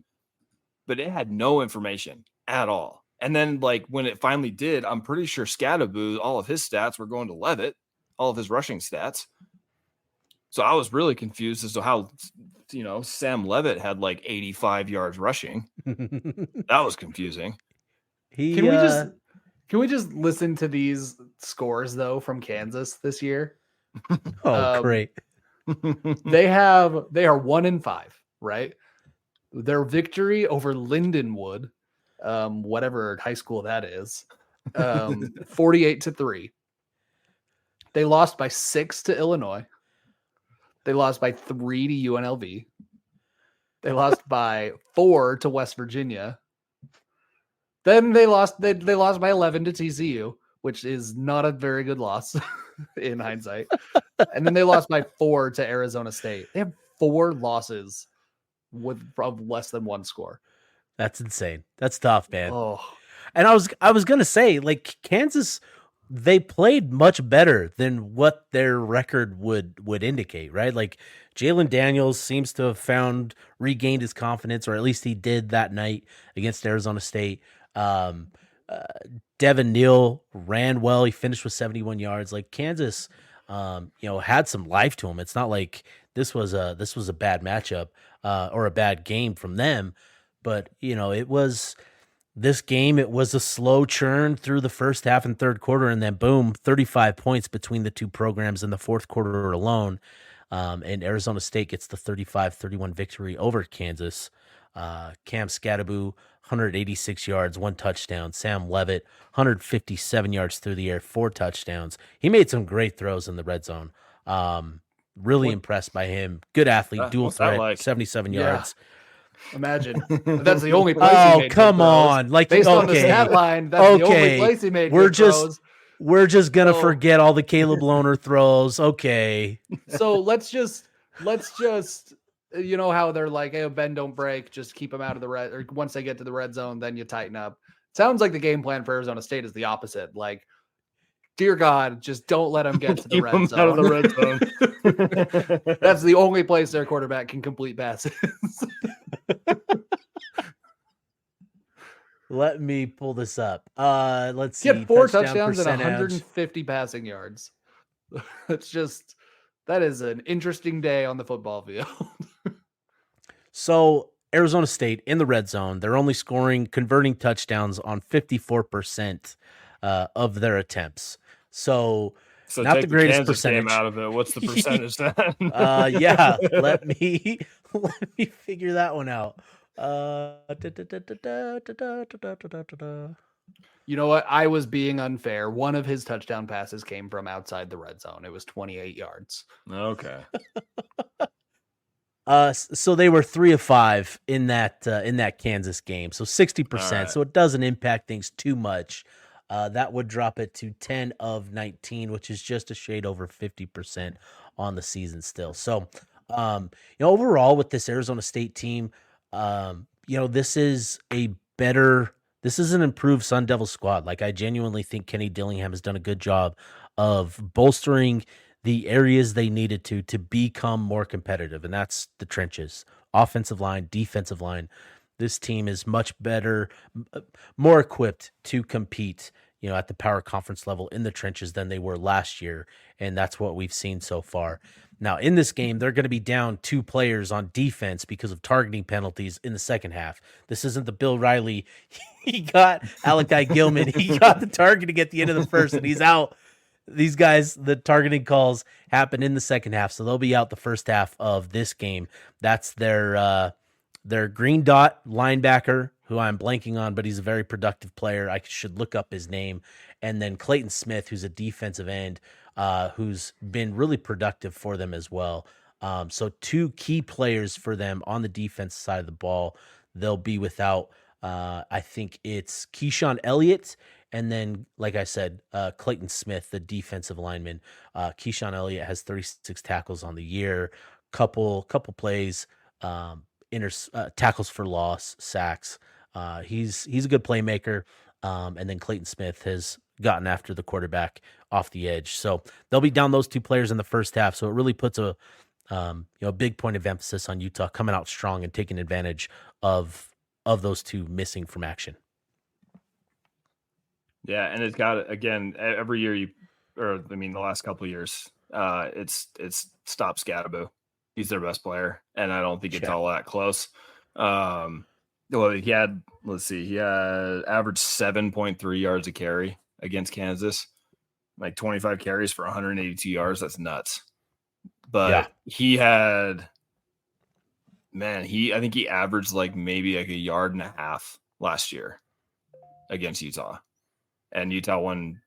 but it had no information at all. And then, like, when it finally did, I'm pretty sure Scattaboo, all of his stats were going to Levitt, all of his rushing stats. So I was really confused as to how, Sam Levitt had like 85 yards rushing. That was confusing. Can we just listen to these scores though from Kansas this year? Great. They are 1-5, right? Their victory over Lindenwood, whatever high school that is, 48-3. They lost by 6 to Illinois. They lost by 3 to UNLV. They lost by 4 to West Virginia. Then they lost by 11 to TCU, which is not a very good loss in hindsight. And then they lost by 4 to Arizona State. They have 4 losses of less than 1 score. That's insane. That's tough, man. Oh. And I was gonna say, like, Kansas, they played much better than what their record would indicate, right? Like, Jalen Daniels seems to have regained his confidence, or at least he did that night against Arizona State. Devin Neal ran well. He finished with 71 yards. Like, Kansas, had some life to him. It's not like this was a bad matchup or a bad game from them, but it was. This game, it was a slow churn through the first half and third quarter, and then boom, 35 points between the two programs in the fourth quarter alone. And Arizona State gets the 35-31 victory over Kansas. Cam Scattaboo, 186 yards, 1 touchdown. Sam Levitt, 157 yards through the air, 4 touchdowns. He made some great throws in the red zone. Really impressed by him. Good athlete, dual threat, 77 yards. Imagine that's the only place he made. Come on! Like, based on the stat line, that's the only place he made. We're just gonna forget all the Caleb Lohner throws. Okay. So let's just how they're like, hey, bend don't break, just keep them out of the red. Or once they get to the red zone, then you tighten up. Sounds like the game plan for Arizona State is the opposite. Like, dear God, just don't let them get to the red zone. Out of the red zone. That's the only place their quarterback can complete passes. Let me pull this up. Let's see. He had 4 touchdowns and 150 passing yards. That is an interesting day on the football field. So Arizona State in the red zone, they're only converting touchdowns on 54% of their attempts. So not the greatest percentage out of it. What's the percentage then? Yeah, let me figure that one out. You know what? I was being unfair. One of his touchdown passes came from outside the red zone. It was 28 yards. Okay. So they were 3 of 5 in that Kansas game. So 60%. Right. So it doesn't impact things too much. That would drop it to 10 of 19, which is just a shade over 50% on the season still. So, overall with this Arizona State team, this is an improved Sun Devil squad. Like, I genuinely think Kenny Dillingham has done a good job of bolstering the areas they needed to become more competitive. And that's the trenches, offensive line, defensive line. This team is much better, more equipped to compete, at the power conference level in the trenches than they were last year. And that's what we've seen so far. Now, in this game, they're going to be down 2 players on defense because of targeting penalties in the second half. This isn't the Bill Riley. He got Alakai Gilman. He got the targeting at the end of the first, and he's out. These guys, the targeting calls happen in the second half, so they'll be out the first half of this game. That's their green dot linebacker, who I'm blanking on, but he's a very productive player. I should look up his name. And then Clayton Smith, who's a defensive end, who's been really productive for them as well. So 2 key players for them on the defense side of the ball. They'll be without I think it's Keyshawn Elliott, and then, like I said, Clayton Smith, the defensive lineman. Keyshawn Elliott has 36 tackles on the year, couple plays, tackles for loss, sacks. He's a good playmaker. And then Clayton Smith has gotten after the quarterback off the edge. So they'll be down those two players in the first half. So it really puts a big point of emphasis on Utah coming out strong and taking advantage of those two missing from action. Yeah, and it's got, again, every year the last couple of years, it's stop Scadaboo. He's their best player, and I don't think it's all that close. Well, he had averaged 7.3 yards a carry against Kansas, like 25 carries for 182 yards. That's nuts. But I think he averaged maybe a yard and a half last year against Utah, and Utah won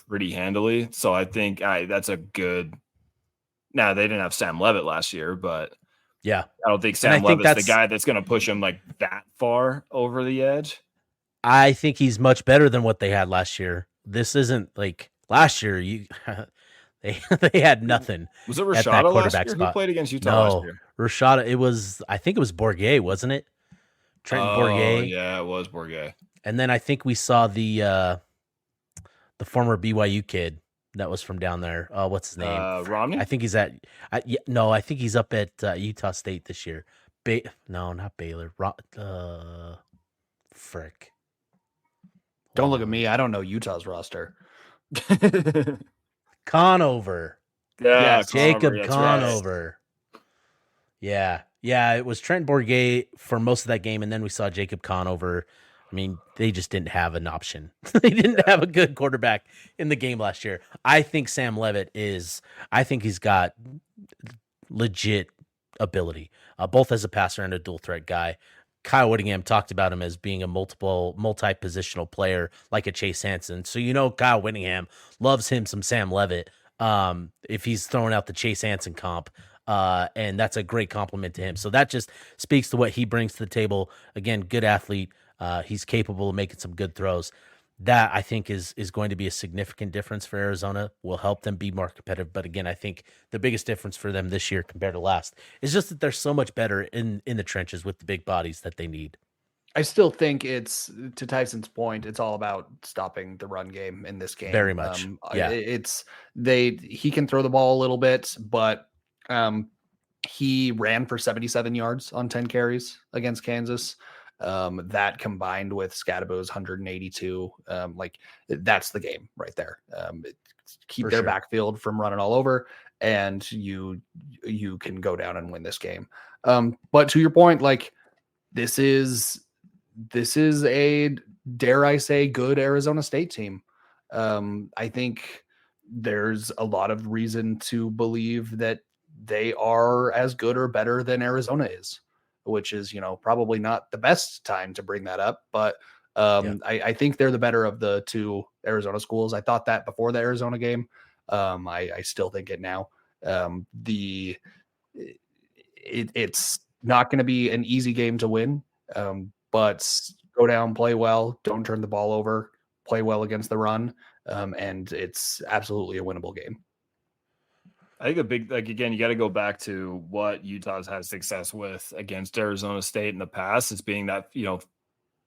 pretty handily. So I think that's a good. Now, they didn't have Sam Levitt last year, but I don't think Sam Levitt's the guy that's going to push him that far over the edge. I think he's much better than what they had last year. This isn't like last year. They had nothing. Was it Rashada last year? Who played against Utah last year? Rashada. I think it was Bourguet, wasn't it? Trenton Bourguet. Yeah, it was Bourguet. And then I think we saw the former BYU kid that was from down there. What's his name? Romney? I think he's I think he's up at Utah State this year. No, not Baylor. Frick. Don't look at me. I don't know Utah's roster. Conover. Yeah, Jacob Conover. Right. Yeah, it was Trent Bourguet for most of that game, and then we saw Jacob Conover. I mean, they just didn't have an option. They didn't have a good quarterback in the game last year. I think Sam Levitt he's got legit ability, both as a passer and a dual threat guy. Kyle Whittingham talked about him as being a multi-positional player like a Chase Hansen. So, Kyle Whittingham loves him some Sam Levitt if he's throwing out the Chase Hansen comp. And that's a great compliment to him. So that just speaks to what he brings to the table. Again, good athlete. He's capable of making some good throws. That, I think, is going to be a significant difference for Arizona, will help them be more competitive. But again, I think the biggest difference for them this year compared to last is just that they're so much better in the trenches with the big bodies that they need. I still think it's, to Tyson's point, it's all about stopping the run game in this game. Very much. He can throw the ball a little bit, but he ran for 77 yards on 10 carries against Kansas. That combined with Scadaboo's 182, that's the game right there. Keep their backfield from running all over, and you can go down and win this game. But to your point, this is a, dare I say, good Arizona State team. I think there's a lot of reason to believe that they are as good or better than Arizona is, which is, probably not the best time to bring that up, but I think they're the better of the two Arizona schools. I thought that before the Arizona game. I still think it now. It's not going to be an easy game to win, but go down, play well, don't turn the ball over, play well against the run, and it's absolutely a winnable game. I think a big, again, you got to go back to what Utah's had success with against Arizona State in the past, is being that,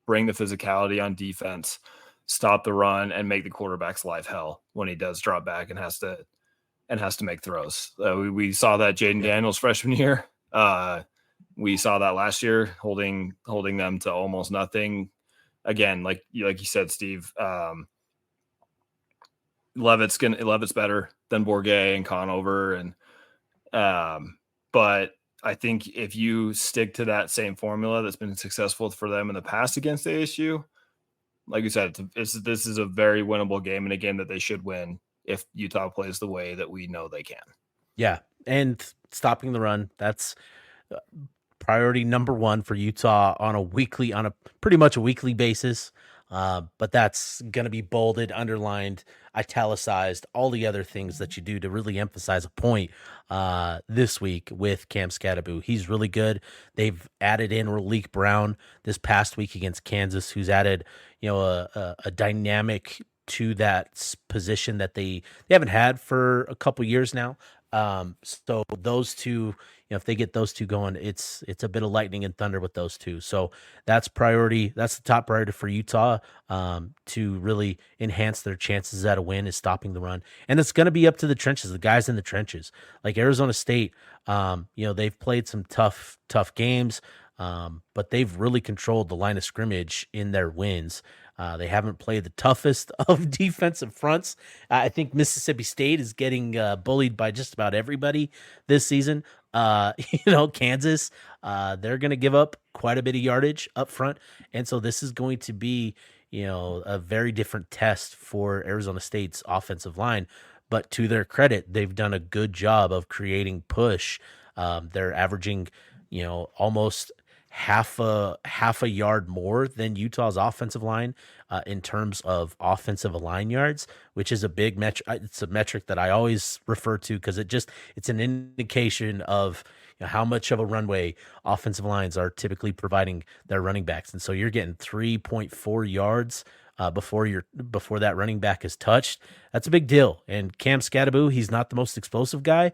bring the physicality on defense, stop the run, and make the quarterback's life hell when he does drop back and has to make throws. We saw that Jaden Daniels freshman year. We saw that last year, holding them to almost nothing. Again, like you said, Steve, Levitt's better than Bourguet and Conover, and but I think if you stick to that same formula that's been successful for them in the past against ASU, like you said, this is a very winnable game, and a game that they should win if Utah plays the way that we know they can. Yeah, and stopping the run, that's priority number one for Utah on a pretty much a weekly basis. But that's going to be bolded, underlined, italicized, all the other things that you do to really emphasize a point this week with Cam Scatterbo. He's really good. They've added in Raleek Brown this past week against Kansas, who's added, a dynamic to that position that they haven't had for a couple years now. So those two, if they get those two going, it's a bit of lightning and thunder with those two. So that's priority. That's the top priority for Utah to really enhance their chances at a win is stopping the run. And it's going to be up to the trenches, the guys in the trenches. Like Arizona State, they've played some tough games, but they've really controlled the line of scrimmage in their wins. They haven't played the toughest of defensive fronts. I think Mississippi State is getting bullied by just about everybody this season. Kansas, they're going to give up quite a bit of yardage up front. And so this is going to be, a very different test for Arizona State's offensive line. But to their credit, they've done a good job of creating push. They're averaging, almost half a yard more than Utah's offensive line in terms of offensive line yards, which is a big metric. It's a metric that I always refer to because it's an indication of how much of a runway offensive lines are typically providing their running backs. And so you're getting 3.4 yards before that running back is touched. That's a big deal. And Cam Scatterbo, he's not the most explosive guy.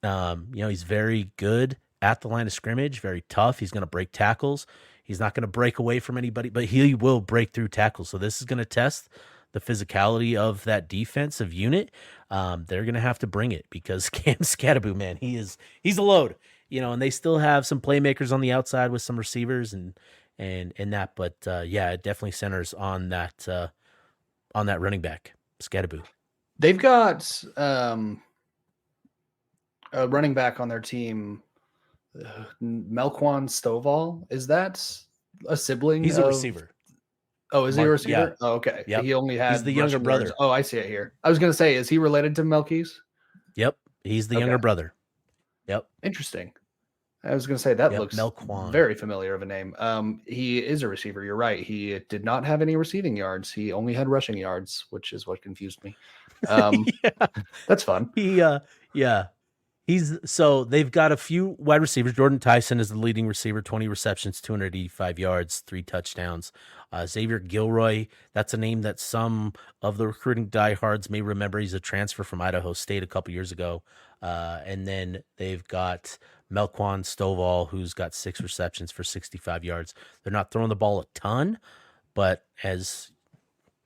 He's very good at the line of scrimmage, very tough. He's going to break tackles. He's not going to break away from anybody, but he will break through tackles. So this is going to test the physicality of that defensive unit. They're going to have to bring it because Cam Scatterbo, man, he's a load, and they still have some playmakers on the outside with some receivers and that, but it definitely centers on that running back, Scatterbo. They've got a running back on their team, Melquan Stovall. Is that a sibling? He's a receiver. Oh, is he a receiver? Yeah. Oh, okay. Yep. He only has the younger brother. Oh, I see it here. I was going to say, is he related to Melquise? Yep. He's the younger brother. Yep. Interesting. I was going to say that looks Melquan. Very familiar of a name. He is a receiver. You're right. He did not have any receiving yards. He only had rushing yards, which is what confused me. That's fun. So they've got a few wide receivers. Jordan Tyson is the leading receiver, 20 receptions, 285 yards, 3 touchdowns. Xavier Gilroy, that's a name that some of the recruiting diehards may remember. He's a transfer from Idaho State a couple years ago. And then they've got Melquan Stovall, who's got 6 receptions for 65 yards. They're not throwing the ball a ton, but as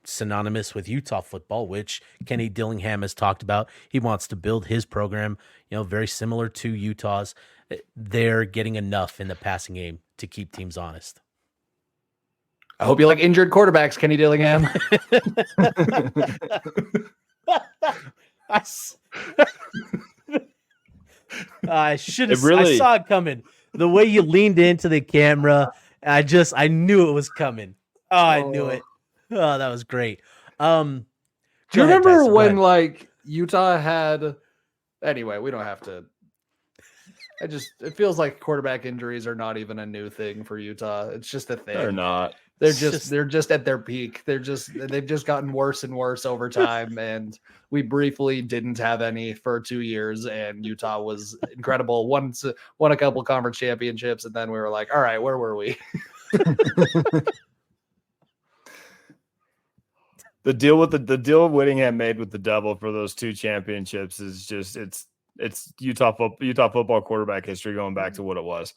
synonymous with Utah football, which Kenny Dillingham has talked about, he wants to build his program, very similar to Utah's. They're getting enough in the passing game to keep teams honest. I hope you like injured quarterbacks, Kenny Dillingham. I should have. I saw it coming. The way you leaned into the camera, I knew it was coming. Oh, I knew it. Oh, that was great. Do you remember when Utah had? Anyway, we don't have to. It feels like quarterback injuries are not even a new thing for Utah. It's just a thing. They're not. They're just at their peak. They've just gotten worse and worse over time. And we briefly didn't have any for 2 years, and Utah was incredible. Won a couple conference championships, and then we were like, all right, where were we? The deal Whittingham made with the Devil for those 2 championships is just it's Utah football quarterback history going back to what it was.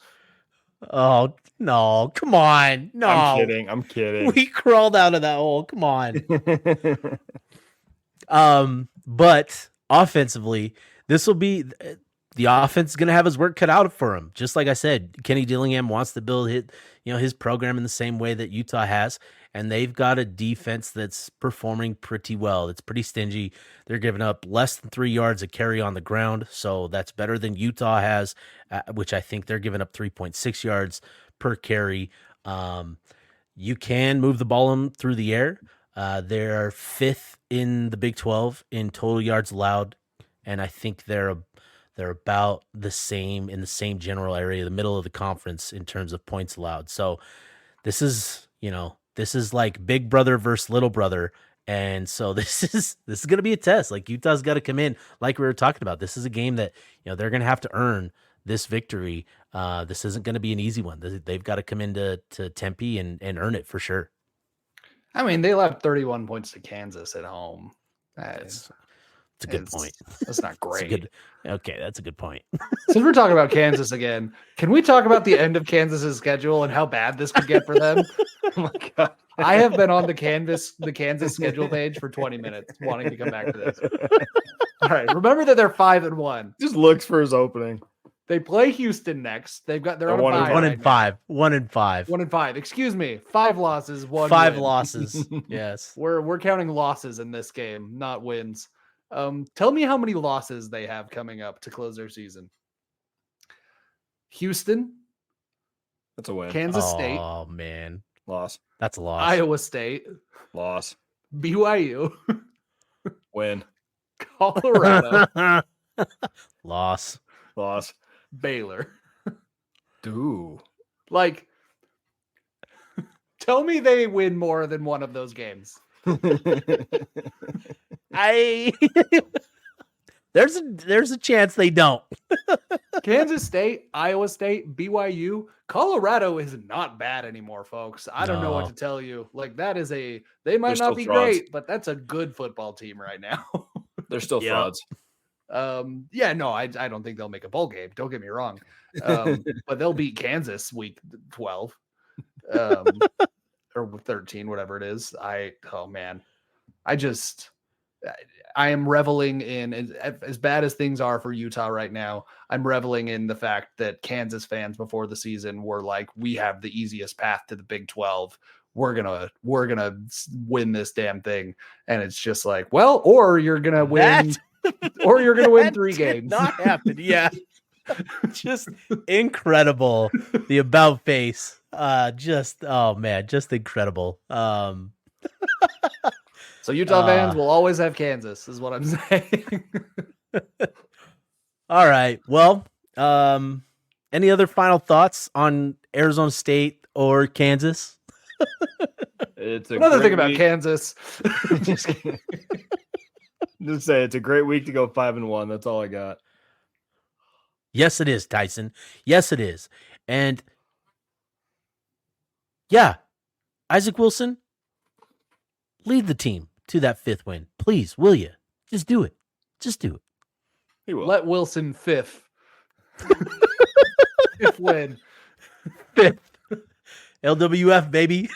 Oh no! Come on! No, I'm kidding. We crawled out of that hole. Come on. But offensively, this will be the offense is going to have his work cut out for him. Just like I said, Kenny Dillingham wants to build his program in the same way that Utah has, and they've got a defense that's performing pretty well. It's pretty stingy. They're giving up less than 3 yards a carry on the ground, so that's better than Utah has, which I think they're giving up 3.6 yards per carry. You can move the ball through the air. They're 5th in the Big 12 in total yards allowed, and I think they're about the same in the same general area, the middle of the conference in terms of points allowed. So this is This is like big brother versus little brother. And so this is going to be a test. Like Utah's got to come in, like we were talking about. This is a game that, they're going to have to earn this victory. This isn't going to be an easy one. They've got to come into Tempe and earn it for sure. I mean, they left 31 points to Kansas at home. That's a good point. That's not great. That's a good point. Since we're talking about Kansas again, can we talk about the end of Kansas's schedule and how bad this could get for them? Oh my God. I have been on the Kansas schedule page for 20 minutes wanting to come back to this. All right. Remember that they're 5-1. Just looks for his opening. They play Houston next. They're on a one bye. 1-5. 1-5. 1-5. Excuse me. 5 losses, 1 5 win. losses. Yes. We're counting losses in this game, not wins. Tell me how many losses they have coming up to close their season. Houston. That's a win. Kansas State. Oh, man. Loss. That's a loss. Iowa State. Loss. BYU. Win. Colorado. Loss. Loss. Baylor. Dude. Like, tell me they win more than one of those games. There's a chance they don't. Kansas State, Iowa State, BYU, Colorado is not bad anymore, folks. I don't know what to tell you. Like they might They're not be frauds. great, but that's a good football team right now. They're still frauds. I don't think they'll make a bowl game. Don't get me wrong. But they'll beat Kansas week 12. Or 13, whatever it is. I am reveling in, as bad as things are for Utah right now, I'm reveling in the fact that Kansas fans before the season were like, we have the easiest path to the Big 12. We're gonna win this damn thing. And it's just like, well, or you're gonna win, or you're gonna win 3 games. Not happen. Yeah. Just incredible. The about face. Just incredible. So Utah fans will always have Kansas, is what I'm saying. All right. Well, any other final thoughts on Arizona State or Kansas? It's another thing about Kansas. Just say it's a great week to go 5-1. That's all I got. Yes, it is, Tyson. Yes, it is. And yeah, Isaac Wilson, lead the team to that 5th win. Please, will you? Just do it. Just do it. He will. Let Wilson 5th. 5th win. 5th. LWF, baby.